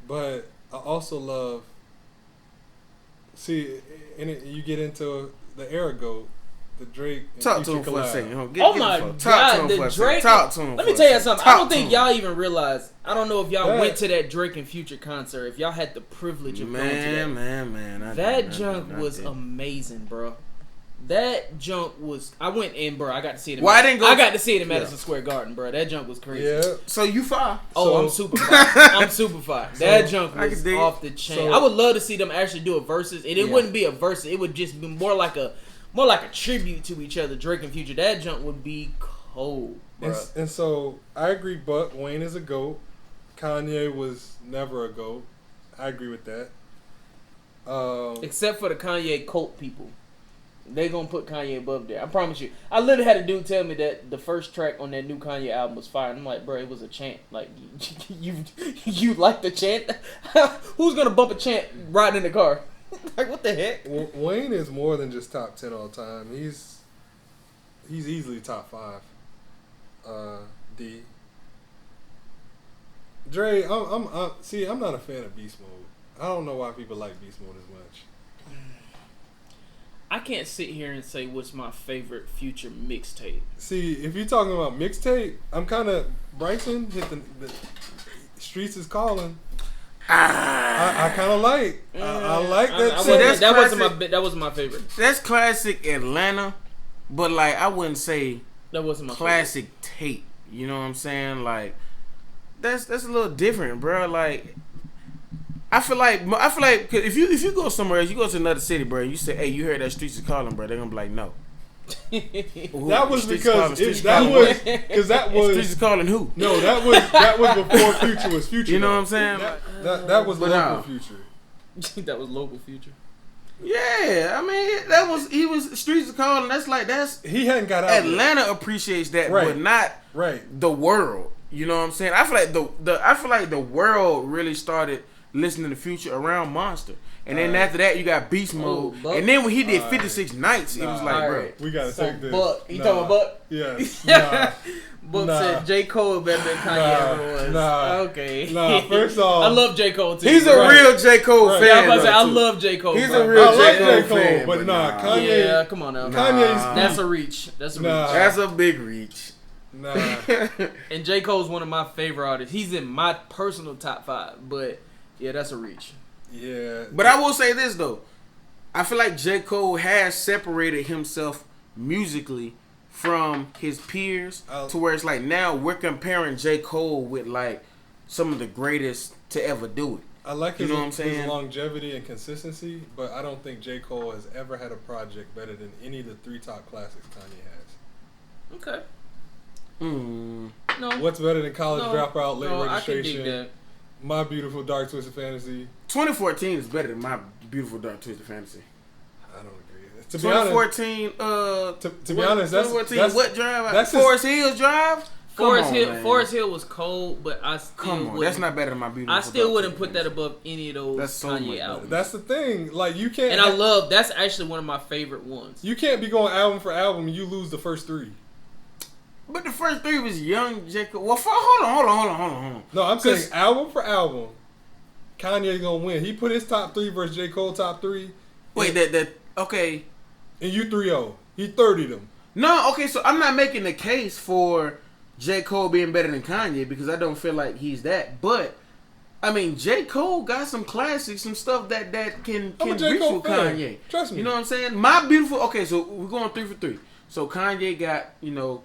But I also love, you get into the era GOAT, the Drake and Talk to Future him for a collab. second. Oh my god, the Drake. Let me tell you something. I don't think y'all even realize. I don't know if y'all went to that Drake and Future concert. If y'all had the privilege of going to that. Man. That junk was amazing, bro. That junk was. I went in, bro. I got to see it. I got to see it in Madison Square Garden, bro. That junk was crazy. Yeah. So you fire? Oh, I'm super fire. That junk was off the chain. I would love to see them actually do a versus, and it wouldn't be a versus. It would just be more like a tribute to each other. Drake and Future. That junk would be cold, bro. And so I agree. But Wayne is a GOAT. Kanye was never a GOAT. I agree with that. Except for the Kanye cult people. They gonna put Kanye above there. I promise you. I literally had a dude tell me that the first track on that new Kanye album was fire. And I'm like, bro, it was a chant. Like, you like the chant? Who's gonna bump a chant riding in the car? Like, what the heck? Wayne is more than just top 10 all time. He's easily top 5. D. Dre, I'm not a fan of Beast Mode. I don't know why people like Beast Mode as much. I can't sit here and say what's my favorite Future mixtape. See, if you're talking about mixtape, I'm kind of Bryson hit the Streets is Calling. I kind of like. I like that. That wasn't my favorite. That's classic Atlanta, but like I wouldn't say that wasn't my classic favorite. tape. You know what I'm saying? Like that's a little different, bro. Like I feel like cause if you go somewhere else, you go to another city, bro, and you say, hey, you heard that Streets is Calling, bro, they're gonna be like, no. That was because Streets is Calling who? No, that was before Future was Future. You know what I'm saying? That was local Future. That was local Future. Yeah, I mean he was Streets is Calling. He hadn't got out. Atlanta appreciates that, but not the world. You know what I'm saying? I feel like the world really started listening to Future around Monster. And then after that, you got Beast Mode. And then when he did 56 Nights, it was like, bro. We got to take this. Buck. You talking about Buck? Yes. Buck said J. Cole better than Kanye ever was. Okay. First off. I love J. Cole too. He's a real J. Cole fan. Yeah, I was about to say, I love J. Cole. He's a real J. Cole fan. But Kanye. Yeah, come on now. Kanye's. That's a reach. That's a big reach. Nah. And J. Cole's one of my favorite artists. He's in my personal top 5. But yeah, that's a reach. Yeah. But I will say this though. I feel like J. Cole has separated himself musically from his peers to where it's like now we're comparing J. Cole with like some of the greatest to ever do it. I like his, you know what I'm saying? His longevity and consistency, but I don't think J. Cole has ever had a project better than any of the 3 top classics Kanye has. Okay. No. What's better than College Dropout, Late Registration, I can dig that. My Beautiful Dark Twisted Fantasy? 2014 is better than My Beautiful Dark Twisted Fantasy. I don't agree. 2014, to be honest, that's what drive? That's Forest Hills Drive? Forest Hill was cold, but I still that's not better than My Beautiful. I still wouldn't put that above any of those Kanye albums. That's the thing. Like you can't. And that's actually one of my favorite ones. You can't be going album for album and you lose the first 3. But the first 3 was young Jacob. Well, hold on. No, I'm saying album for album, Kanye gonna win. He put his top 3 versus J. Cole top 3. Wait, okay. And you 3-0. He 30'd them. No, okay. So I'm not making the case for J. Cole being better than Kanye because I don't feel like he's that. But I mean, J. Cole got some classics, some stuff that can reach with Kanye. Trust me. You know what I'm saying? My Beautiful. Okay, so we're going 3 for 3. So Kanye got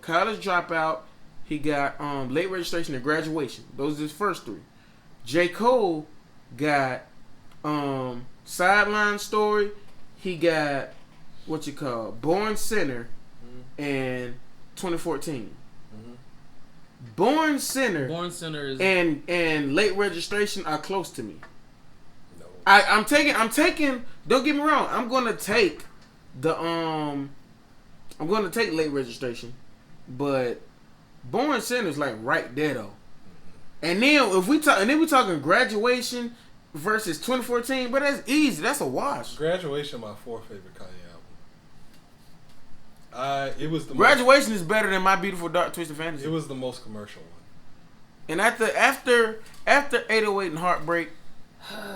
College Dropout. He got Late Registration and Graduation. Those are his first 3. J. Cole got Sideline Story. He got Born Sinner and 2014. Born Sinner is and Late Registration are close to me. No. I'm taking don't get me wrong, I'm gonna take Late Registration, but Born Sinner is like right there though. And then we're talking Graduation versus 2014, but that's easy. That's a wash. Graduation, my 4th favorite Kanye album. It was the Graduation is better than My Beautiful Dark Twisted Fantasy. It was the most commercial one. And after 808 and Heartbreak,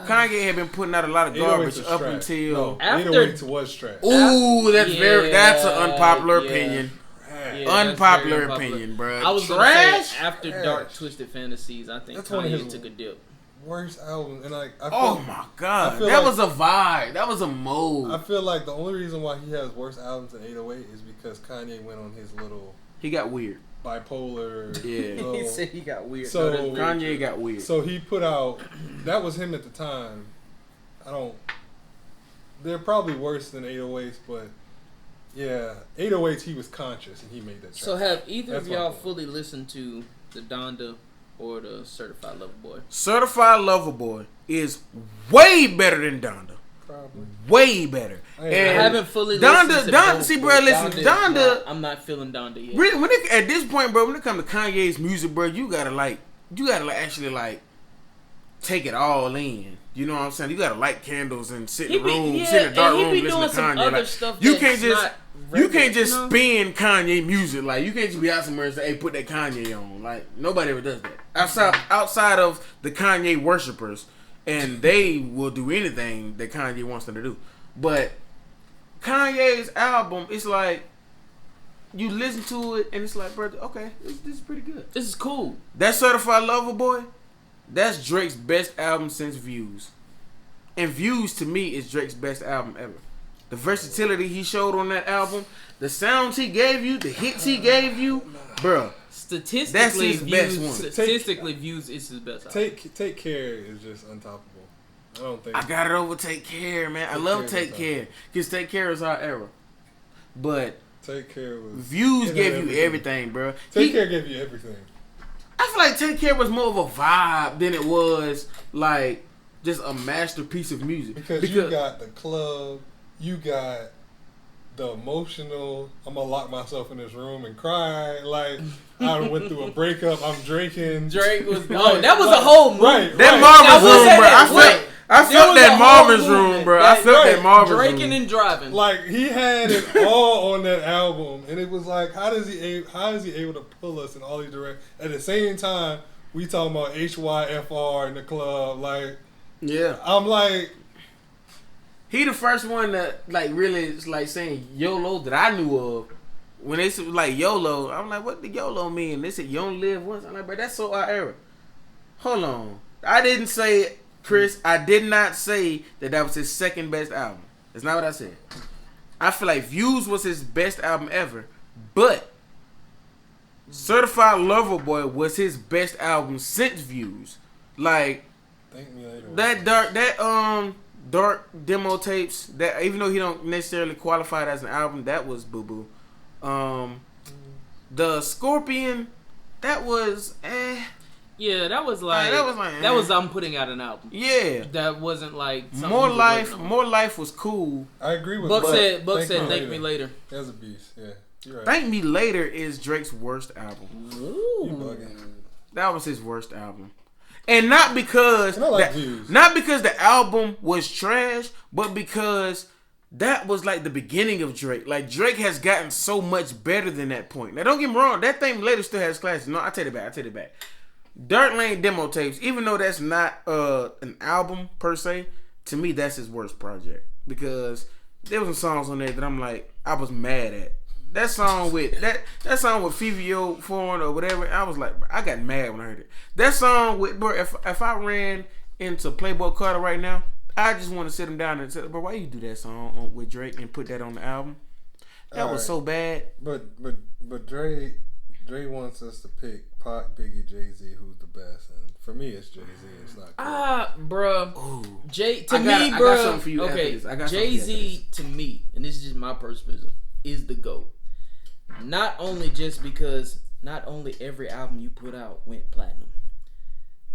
Kanye had been putting out a lot of garbage up until 808 was trash. Ooh, that's an unpopular opinion. Yeah, unpopular opinion, bro. I was trash say, after Dark Twisted Fantasies. I think Kanye took a dip. Worst album, and I feel, oh my god, that was a vibe. That was a mode. I feel like the only reason why he has worse albums than 808 is because Kanye went on his little. He got weird. Bipolar. Yeah, he said he got weird. So Kanye got weird. So he put out. That was him at the time. They're probably worse than 808s, but yeah, 808s he was conscious and he made that track. So have either of y'all fully listened to the Donda or the Certified Lover Boy? Certified Lover Boy is way better than Donda. Probably. Way better. I haven't fully listened to both. See, bro, listen, Donda. I'm not feeling Donda yet. Really, at this point, bro, when it comes to Kanye's music, bro, you gotta actually take it all in. You know what I'm saying? You gotta light candles and sit in the room, sit in the dark room, listen to Kanye. You can't just spin Kanye music. Like you can't just be out somewhere and say, "Hey, put that Kanye on." Like nobody ever does that. Outside of the Kanye worshipers, and they will do anything that Kanye wants them to do. But Kanye's album, it's like you listen to it and it's like, bro, okay, this is pretty good. This is cool. That Certified Lover Boy, that's Drake's best album since Views. And Views to me is Drake's best album ever. The versatility he showed on that album, the sounds he gave you, the hits he gave you, bro. Statistically, that's his best one. Statistically, Views is his best album. Take Care is just untoppable. I don't think I got it over Take Care, man. I love Take Care because Take Care is our era. But Take Care was Views gave you everything, bro. Take Care gave you everything. I feel like Take Care was more of a vibe than it was like just a masterpiece of music. Because you got the club, you got the emotional. I'm gonna lock myself in this room and cry. Like I went through a breakup. I'm drinking. Drake was gone. That was a whole movie. That Marvin's room, bro. I felt that Marvin's room, bro. I felt that Marvin's room. Drinking and driving. Like he had it all on that album, and it was like, how is he able to pull us in all these directions at the same time? We talking about HYFR in the club, like yeah. I'm like, he the first one that like really is like saying YOLO that I knew of. When they said like YOLO, I'm like, what did YOLO mean? They said you only live once. I'm like, bro, that's so our era. Hold on, I didn't say it. Chris, I did not say that was his second best album. That's not what I said. I feel like Views was his best album ever, but Certified Lover Boy was his best album since Views. Like, Thank Me Later. Dark demo tapes. That even though he don't necessarily qualify it as an album, that was boo boo. The Scorpion, that was Yeah, that was I'm putting out an album. Yeah, that wasn't like More Life was cool. I agree with Buck said Thank Me Later. That's a beast. Yeah, you're right. Thank Me Later is Drake's worst album. Ooh. That was his worst album. And not because the album was trash, but because that was like the beginning of Drake. Like, Drake has gotten so much better than that point. Now, don't get me wrong, that thing later still has classes. No, I take it back. Dirt Lane demo tapes, even though that's not an album per se, to me that's his worst project, because there was some songs on there that I'm like, I was mad at. That song with that song with Fivio Foreign or whatever, I was like, I got mad when I heard it. That song with, bro, if I ran into Playboy Carter right now, I just want to sit him down and say, bro, why you do that song with Drake and put that on the album? That was so bad. But Dre wants us to pick Pac, Biggie, Jay-Z, who's the best, and for me it's Jay-Z. It's not cool. Bruh. Ooh. I got something for you. Okay, Jay-Z to me, and this is just my perspective, is the GOAT. Not only just because not only every album you put out went platinum.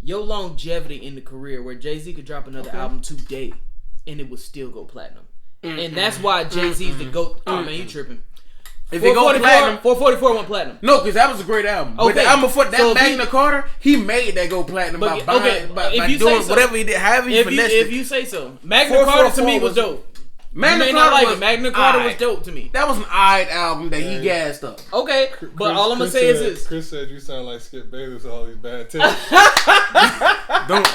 Your longevity in the career where Jay-Z could drop another album today and it would still go platinum. And that's why Jay-Z's the GOAT. Oh man, you tripping. If it go platinum, 444 went platinum. No, because that was a great album. Okay. But the album before that, Magna Carta, he made that go platinum by doing whatever he did, however he finessed it. If you say so. Magna Carta to me was dope. Magna Carta was dope to me. That was an alright album that he gassed up. Okay, but all I'm gonna say is this. Chris said you sound like Skip Bayless with all these bad takes. Don't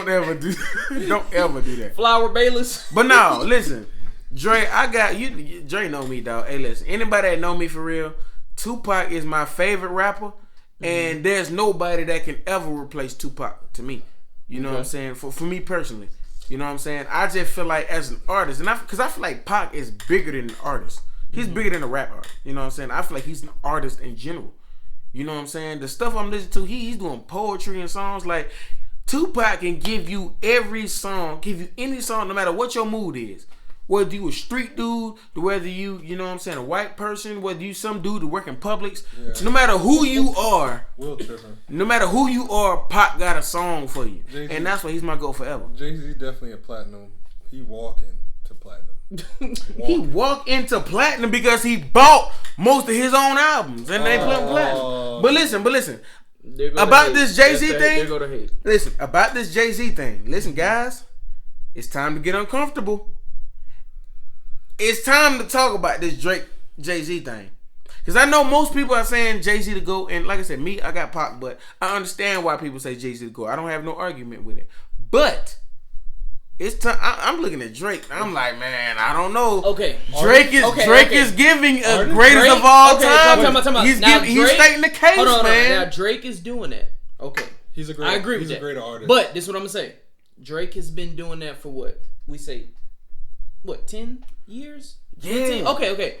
ever do that. Flower Bayless. But no, listen, Dre, I got you. Dre know me, dog. Hey, listen, anybody that know me for real, Tupac is my favorite rapper, and there's nobody that can ever replace Tupac to me. You know what I'm saying? For me personally. You know what I'm saying? I just feel like as an artist, and because I feel like Pac is bigger than an artist. He's bigger than a rap artist. You know what I'm saying? I feel like he's an artist in general. You know what I'm saying? The stuff I'm listening to, he's doing poetry and songs. Like, Tupac can give you any song, no matter what your mood is. Whether you a street dude, whether you know what I'm saying, a white person, whether you some dude that work in Publix, no matter who you are, Pac got a song for you. Jay-Z, and that's why he's my GOAT forever. Jay-Z definitely a platinum. He walking to platinum. He walked into platinum because he bought most of his own albums and they put him platinum. But listen. About this Jay-Z thing. Listen, about this Jay-Z thing. Listen, guys, it's time to get uncomfortable. It's time to talk about this Drake Jay-Z thing. Because I know most people are saying Jay-Z to go. And like I said, I got Pac, but I understand why people say Jay-Z to go. I don't have no argument with it. But it's time. I'm looking at Drake. I'm like, man, I don't know. Okay. Drake is giving a greatest of all time. He's stating the case, man. Now Drake is doing that. Okay. I agree with that. He's a great artist. But this is what I'm going to say. Drake has been doing that for what? We say, 10 years? Yeah. 15? Okay.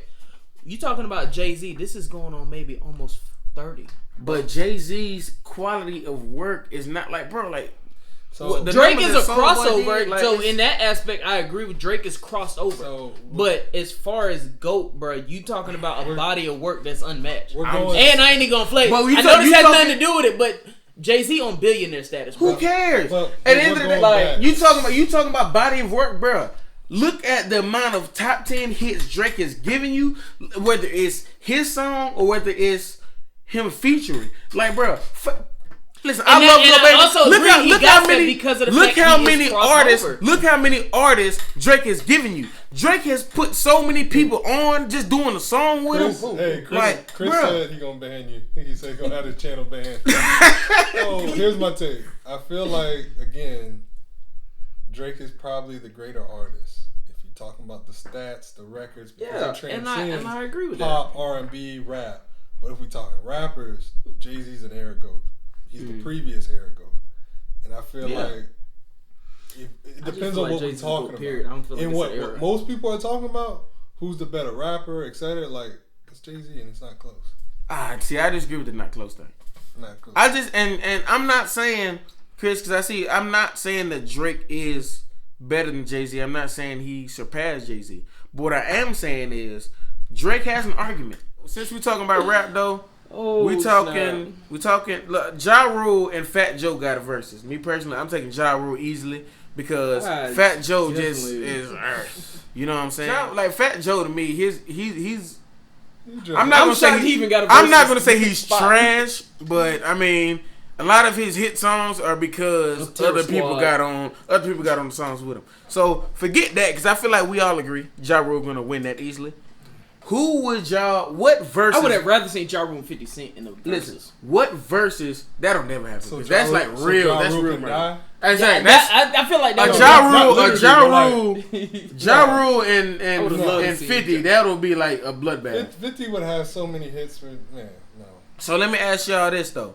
You talking about Jay-Z, this is going on maybe almost 30. But Jay-Z's quality of work is not like, bro, like, so Drake is a crossover. Like, so in that aspect, I agree with Drake is crossed over. So, but as far as GOAT, bro, you talking about a body of work that's unmatched. And I ain't even gonna flake. I know this has nothing to do with it, but Jay-Z on billionaire status, bro. Who cares? At the end of the day, like, you talking about body of work, bro. Look at the amount of top 10 hits Drake is giving you, whether it's his song or whether it's him featuring. Like, bro, listen, I love Lil Baby. Also look how many artists Drake is giving you. Drake has put so many people on just doing a song with him. Hey, Chris said he gonna ban you. He said he gonna have the channel banned. So here's my take. I feel like, again, Drake is probably the greater artist. If you're talking about the stats, the records, because and I agree with pop, R&B, rap. But if we talking rappers, Jay-Z's an era GOAT. He's the previous era GOAT. And I feel like it depends on what we're talking about. I don't feel like and what most people are talking about, who's the better rapper, etc. Like, it's Jay-Z and it's not close. See, I disagree with the not close thing. Not close. I just and I'm not saying Chris, because I'm not saying that Drake is better than Jay-Z. I'm not saying he surpassed Jay-Z. But what I am saying is Drake has an argument. Since we're talking about rap, though, we talking. Look, Ja Rule and Fat Joe got a versus. Me personally, I'm taking Ja Rule easily because Fat Joe just is. You know what I'm saying? Like Fat Joe to me, he's. I'm not gonna say he's trash, but I mean, a lot of his hit songs are because other people got on the songs with him. So forget that, because I feel like we all agree Ja Rule gonna win that easily. Who would y'all? What verses? I would have rather seen Ja Rule and 50 Cent in the verses. Listen, what verses? That'll never happen. So that's like real. That's real. Right? Exactly. I feel like that. Ja Rule and 50. That'll be like a bloodbath. 50 would have so many hits for no. So let me ask y'all this though.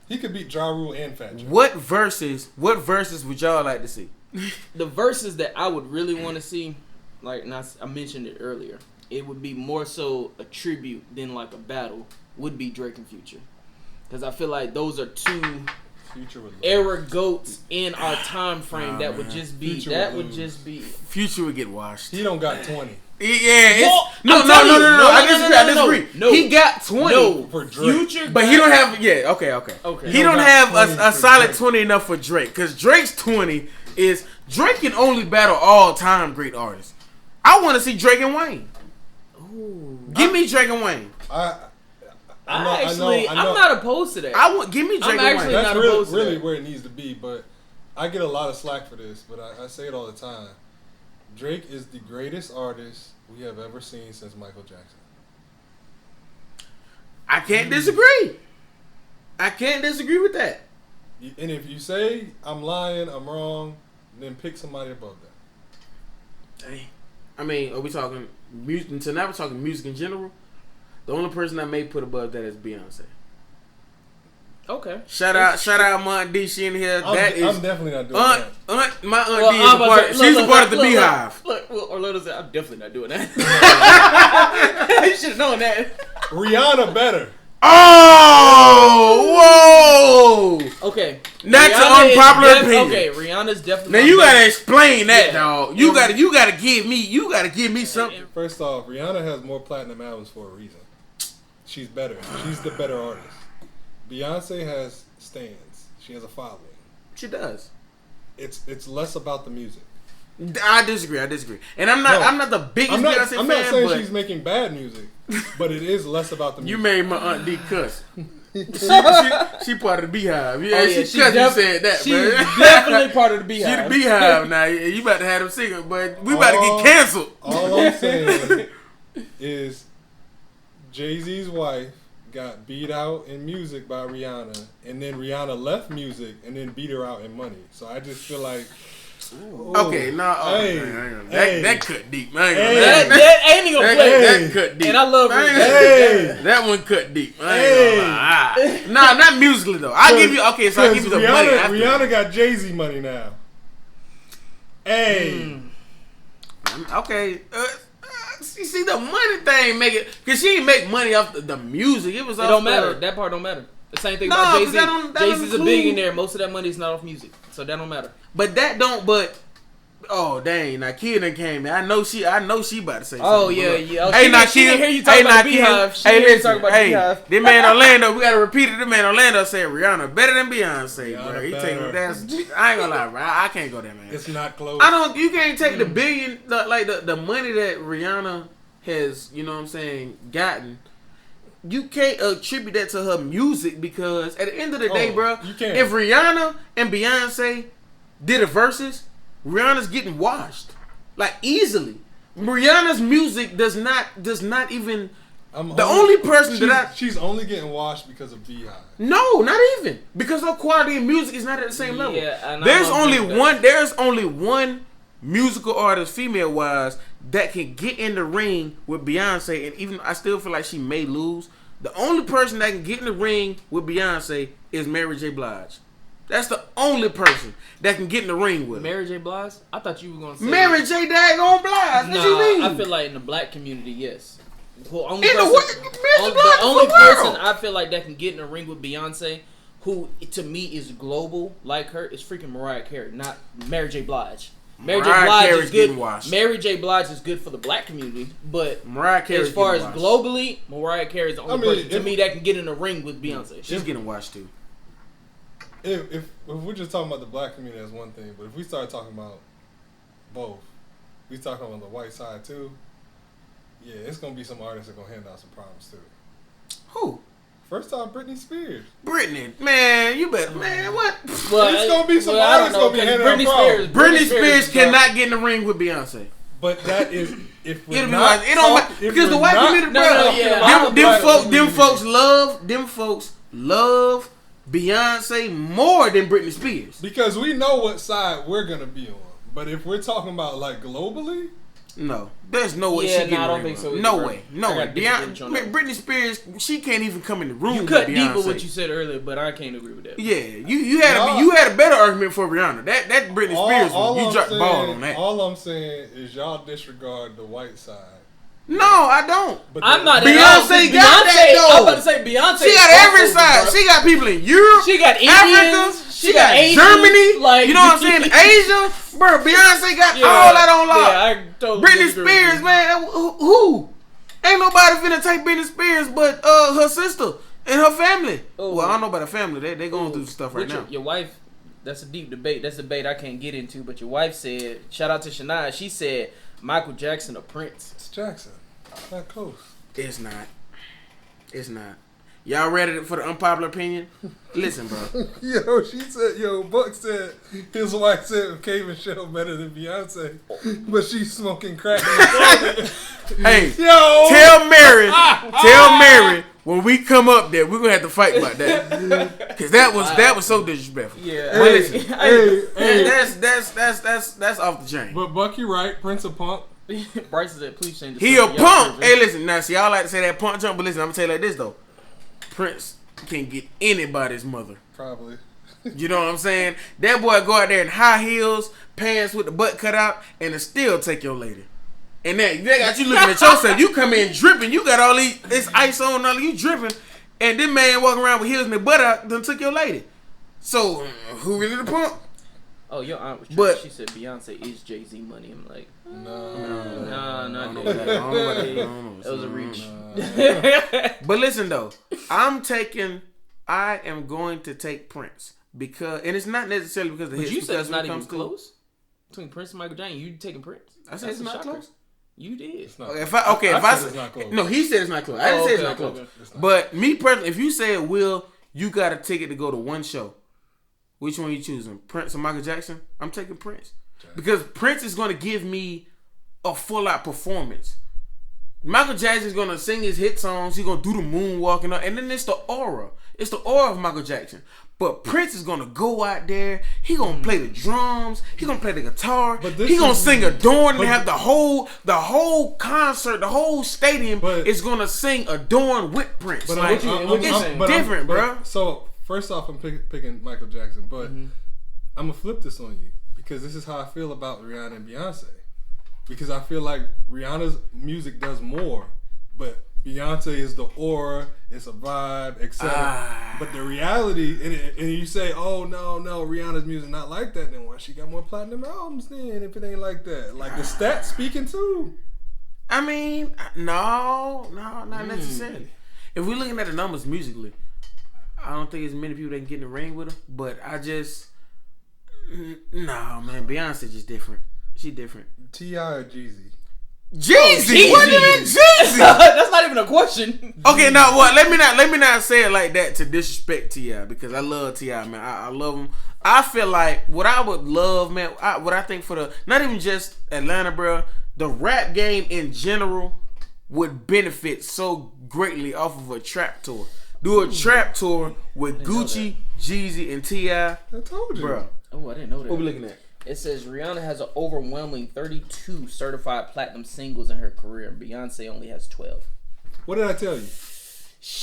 He could beat Ja Rule and Fat Joe. What verses would y'all like to see? The verses that I would really want to see, like I mentioned it earlier. It would be more so a tribute than like a battle. Would be Drake and Future, because I feel like those are two era goats in our time frame. That would just be. Future would get washed. He don't got 20. Yeah. No. I disagree. No. He got 20 no, for Drake. Future, but he don't have. Yeah. Okay. He don't have a solid Drake. 20 enough for Drake, because Drake's 20 is Drake can only battle all time great artists. I want to see Drake and Wayne. Give me Drake and Wayne. I'm not opposed to that. Give me Drake and Wayne. That's really where it needs to be. But I get a lot of slack for this. But I say it all the time. Drake is the greatest artist we have ever seen since Michael Jackson. I can't disagree. I can't disagree with that. And if you say I'm lying, I'm wrong, then pick somebody above that. Dang. I mean, are we talking music? Until now, we're talking music in general. The only person I may put above that is Beyonce. Okay. Shout out, my Aunt D. She in here. I'm definitely not doing that. My Aunt D is a part of the Beehive. Look, Orlando said, I'm definitely not doing that. You should have known that. Rihanna better. Oh, whoa. Okay. That's an unpopular opinion. Okay, Rihanna's definitely. Now you gotta explain that, dog. You gotta give me something. First off, Rihanna has more platinum albums for a reason. She's better. She's the better artist. Beyonce has stands. She has a following. She does. It's less about the music. I disagree. And I'm not the biggest Beyonce fan. I'm not saying she's making bad music, but it is less about the music. You made my Aunt D cuss. she part of the Beehive. Yeah, she said that. She's definitely part of the Beehive. She the Beehive now. You about to have them singing, but we about to get canceled. All I'm saying is Jay-Z's wife got beat out in music by Rihanna, and then Rihanna left music and then beat her out in money. So I just feel like. Okay, that cut deep. That ain't even gonna play. That cut deep. And I love it. That one cut deep. Nah, not musically though. I'll give you the money. Rihanna got Jay-Z money now. Okay. You see the money thing make it, because she didn't make money off the music. It don't matter. That part don't matter. The same thing about Jay-Z. Jay-Z's a billionaire. Most of that money is not off music, so that don't matter. Oh dang! Now Kid done came in. I know she about to say something. Oh yeah. Hey, now she didn't hear you talking about Beehive. Listen. This man Orlando, we gotta repeat it. This man Orlando said Rihanna better than Beyonce, bro. He taking that. I ain't gonna lie, bro. I can't go there, man. It's not close. You can't take the billion, the money that Rihanna has, you know what I'm saying, gotten. You can't attribute that to her music, because at the end of the day, bro, you can't. If Rihanna and Beyonce did a versus, Rihanna's getting washed, like, easily. Rihanna's music does not even. Only person she's only getting washed because of Beehive. No, not even, because her quality of music is not at the same level. Yeah, there's only one musical artist, female wise, that can get in the ring with Beyonce, and even I still feel like she may lose. The only person that can get in the ring with Beyonce is Mary J. Blige. That's the only person that can get in the ring with her. Mary J. Blige? I thought you were going to say Mary J. Daggone Blige. What you mean? I feel like in the black community, yes. The only person I feel like that can get in the ring with Beyonce, who to me is global like her is freaking Mariah Carey, not Mary J. Blige. Mary J. Blige is good. Mary J. Blige is good for the black community, but Mariah Carey, as far as globally, Mariah Carey is the only person to me that can get in the ring with Beyonce. She's getting watched too. If we're just talking about the black community, that's one thing. But if we start talking about both, we talking about the white side too. Yeah, it's gonna be some artists that gonna hand out some problems too. Who? First off, Britney Spears. Britney, man, you better, man, what? Well, it's gonna be some artists gonna be handing out problems. Britney Spears cannot get in the ring with Beyonce. But that is if we're it not don't matter because the white community, bro. Them folks love Beyonce more than Britney Spears because we know what side we're gonna be on. But if we're talking about like globally, no, there's no way she can. I don't think so. No way. Britney Spears, she can't even come in the room. You cut deep with what you said earlier, but I can't agree with that. Yeah, you had a better argument for Rihanna. That Britney Spears one, you dropped the ball on that. All I'm saying is y'all disregard the white side. No, I don't. But I'm not. Beyonce got that though. I was about to say Beyonce. She got every side. She got people in Europe. She got Africa. She got Asians, Germany. Like, you know what I'm saying? Asia. Bro, Beyonce got all that on lock. Yeah, I totally Britney Spears, man. Who? Ain't nobody finna take Britney Spears but her sister and her family. Well, I don't know about her family. They going through stuff right now. Your wife. That's a deep debate. That's a debate I can't get into. But your wife said, shout out to Shania. She said Michael Jackson or Prince. It's Jackson. Not close. It's not. Y'all ready for the unpopular opinion? Listen, bro. Buck said his wife said K Michelle better than Beyonce, but she's smoking crack. Hey, tell Mary when we come up there, we're gonna have to fight about that because that was so disrespectful. Yeah, but listen, that's off the chain. But Buck, you right, Prince of Punk. Bryce said, please change the He a punk. Hey, listen, now see, y'all like to say that punk jump, but listen, I'm gonna tell you like this though. Prince can get anybody's mother. Probably. You know what I'm saying? That boy go out there in high heels, pants with the butt cut out, and still take your lady. And they got you looking at yourself. You come in dripping. You got all this ice on, all you dripping, and this man walking around with heels and the butt out, then took your lady. So who really the punk? Oh, your aunt was tripping. She said Beyonce is Jay-Z money. I'm like, no. That was a reach. But listen though, I am going to take Prince because, and it's not necessarily because the hits. You said it's not even close between Prince and Michael Jackson. You taking Prince? I said it's not close. You did. It's not. If I said it's not close. No, he said it's not close. I didn't say it's not close. It's not. But me personally, if you said, Will, you got a ticket to go to one show, which one are you choosing? Prince or Michael Jackson? I'm taking Prince. Because Prince is going to give me a full-out performance. Michael Jackson is going to sing his hit songs. He's going to do the moonwalk and then it's the aura. It's the aura of Michael Jackson. But Prince is going to go out there. He going to play the drums. He going to play the guitar. He going to sing Adorn and have the whole concert, the whole stadium is going to sing Adorn with Prince. But like, it's different, bro. So, first off, I'm picking Michael Jackson. But I'm going to flip this on you. Because this is how I feel about Rihanna and Beyonce. Because I feel like Rihanna's music does more, but Beyonce is the aura, it's a vibe, etc. But the reality, and you say, oh no, Rihanna's music not like that, then why she got more platinum albums then if it ain't like that? Like the stats speaking too. I mean, no, not necessarily. If we're looking at the numbers musically, I don't think there's many people that can get in the ring with her, but no, man, Beyonce just different. She different. T.I. or Jeezy? Jeezy? What do you mean Jeezy? That's not even a question. Okay, now what? Let me not say it like that to disrespect T.I. because I love T.I. man. I love him. I feel like what I would love, man. What I think for not even just Atlanta, bro. The rap game in general would benefit so greatly off of a trap tour. Do a trap tour with Gucci, Jeezy, and T.I. I told you, bro. Oh, I didn't know that. What we looking at? It says Rihanna has an overwhelming 32 certified platinum singles in her career, and Beyonce only has 12. What did I tell you?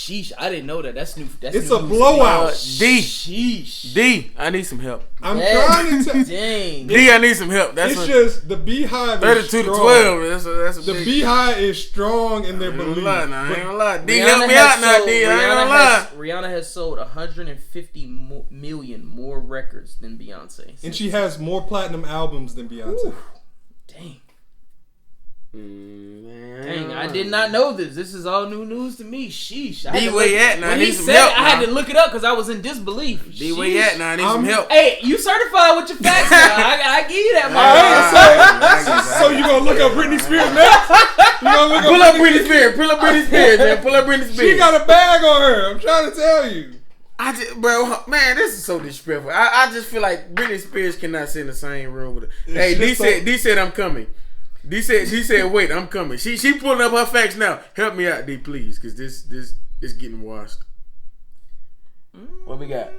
Sheesh, I didn't know that. That's new. It's a blowout. D, I need some help. I'm trying to Dang. D, I need some help. It's just the Beehive 32 to 12. That's a the big Beehive is strong in their I ain't belief. gonna lie. D, help me out now, D. I ain't gonna lie. Rihanna has sold 150 million more records than Beyonce. And she has more platinum albums than Beyonce. Ooh. Dang. Dang, I did not know this. This is all new news to me. Sheesh. D, where you at now? I When need he some said help. it, I had to look it up because I was in disbelief. D, where you at now? I need some help. Hey, you certified with your facts now. I give you that, Alright, so you gonna look up Britney Spears next? Pull up Britney Spears. Pull up Britney Spears, man. Pull up Britney Spears. She got a bag on her. I'm trying to tell you. Bro, man, this is so disrespectful. I just feel like Britney Spears cannot sit in the same room with her. Hey, D said I'm coming. D said wait, I'm coming. She pulling up her facts now. Help me out, D, please, because this is getting washed. What we got?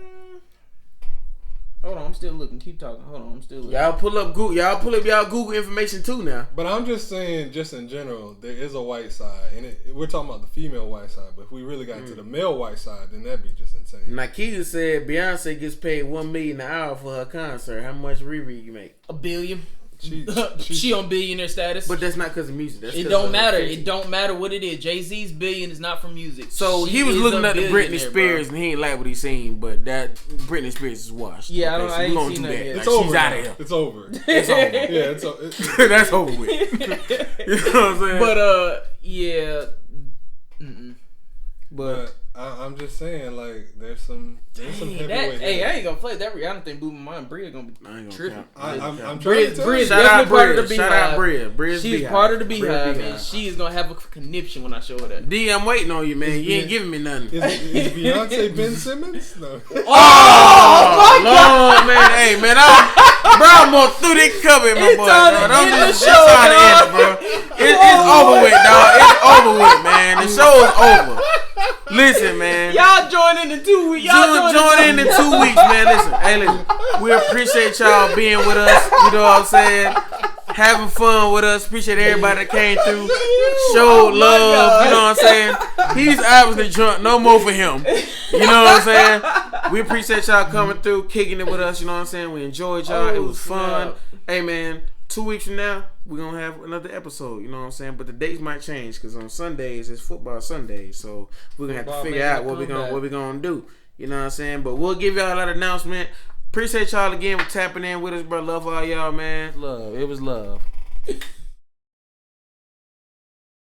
Hold on, I'm still looking. Keep talking. Hold on, I'm still looking. Y'all pull up y'all Google information too now. But I'm just saying, just in general, there is a white side, and we're talking about the female white side. But if we really got into the male white side, then that'd be just insane. Nikita said Beyonce gets paid $1 million an hour for her concert. How much Riri you make? $1 billion. She on billionaire status. But that's not because of music. That's it don't matter. It don't matter what it is. Jay-Z's billion is not from music. So he was looking at the Britney Spears and he ain't like what he's seen, but that Britney Spears is washed. Yeah, okay, I ain't seen that yet. It's over. She's out of here. It's over. It's over. Yeah, it's over. That's over with. You know what I'm saying? But yeah. But I'm just saying, like, there's some heavyweight. Hey, I ain't gonna play that Rihanna thing. Blew my mind. Bria gonna be tripping. I'm trying to tell Bria's you. definitely part of the Beehive. Shout out Bria. She's part of the Beehive, and she is gonna have a conniption when I show her that. D, I'm waiting on you, man. You ain't giving me nothing. Is Beyonce Ben Simmons? No. Oh Lord, man. Hey, man. I'm gonna through this cover, my boy. It's time to end it, bro. It's over with, dog. It's over with, man. The show is over. Listen, man. Y'all join in 2 weeks. Join in 2 weeks, man. Listen, we appreciate y'all being with us. You know what I'm saying? Having fun with us. Appreciate everybody that came through. Showed love. You know what I'm saying? He's obviously drunk. No more for him. You know what I'm saying? We appreciate y'all coming through, kicking it with us. You know what I'm saying? We enjoyed y'all. It was fun. Hey, man. 2 weeks from now, we're going to have another episode, you know what I'm saying? But the dates might change because on Sundays, it's football Sundays. So we're going to have to figure out what we're going to do. You know what I'm saying? But we'll give y'all that announcement. Appreciate y'all again for tapping in with us, bro. Love all y'all, man. Love. It was love.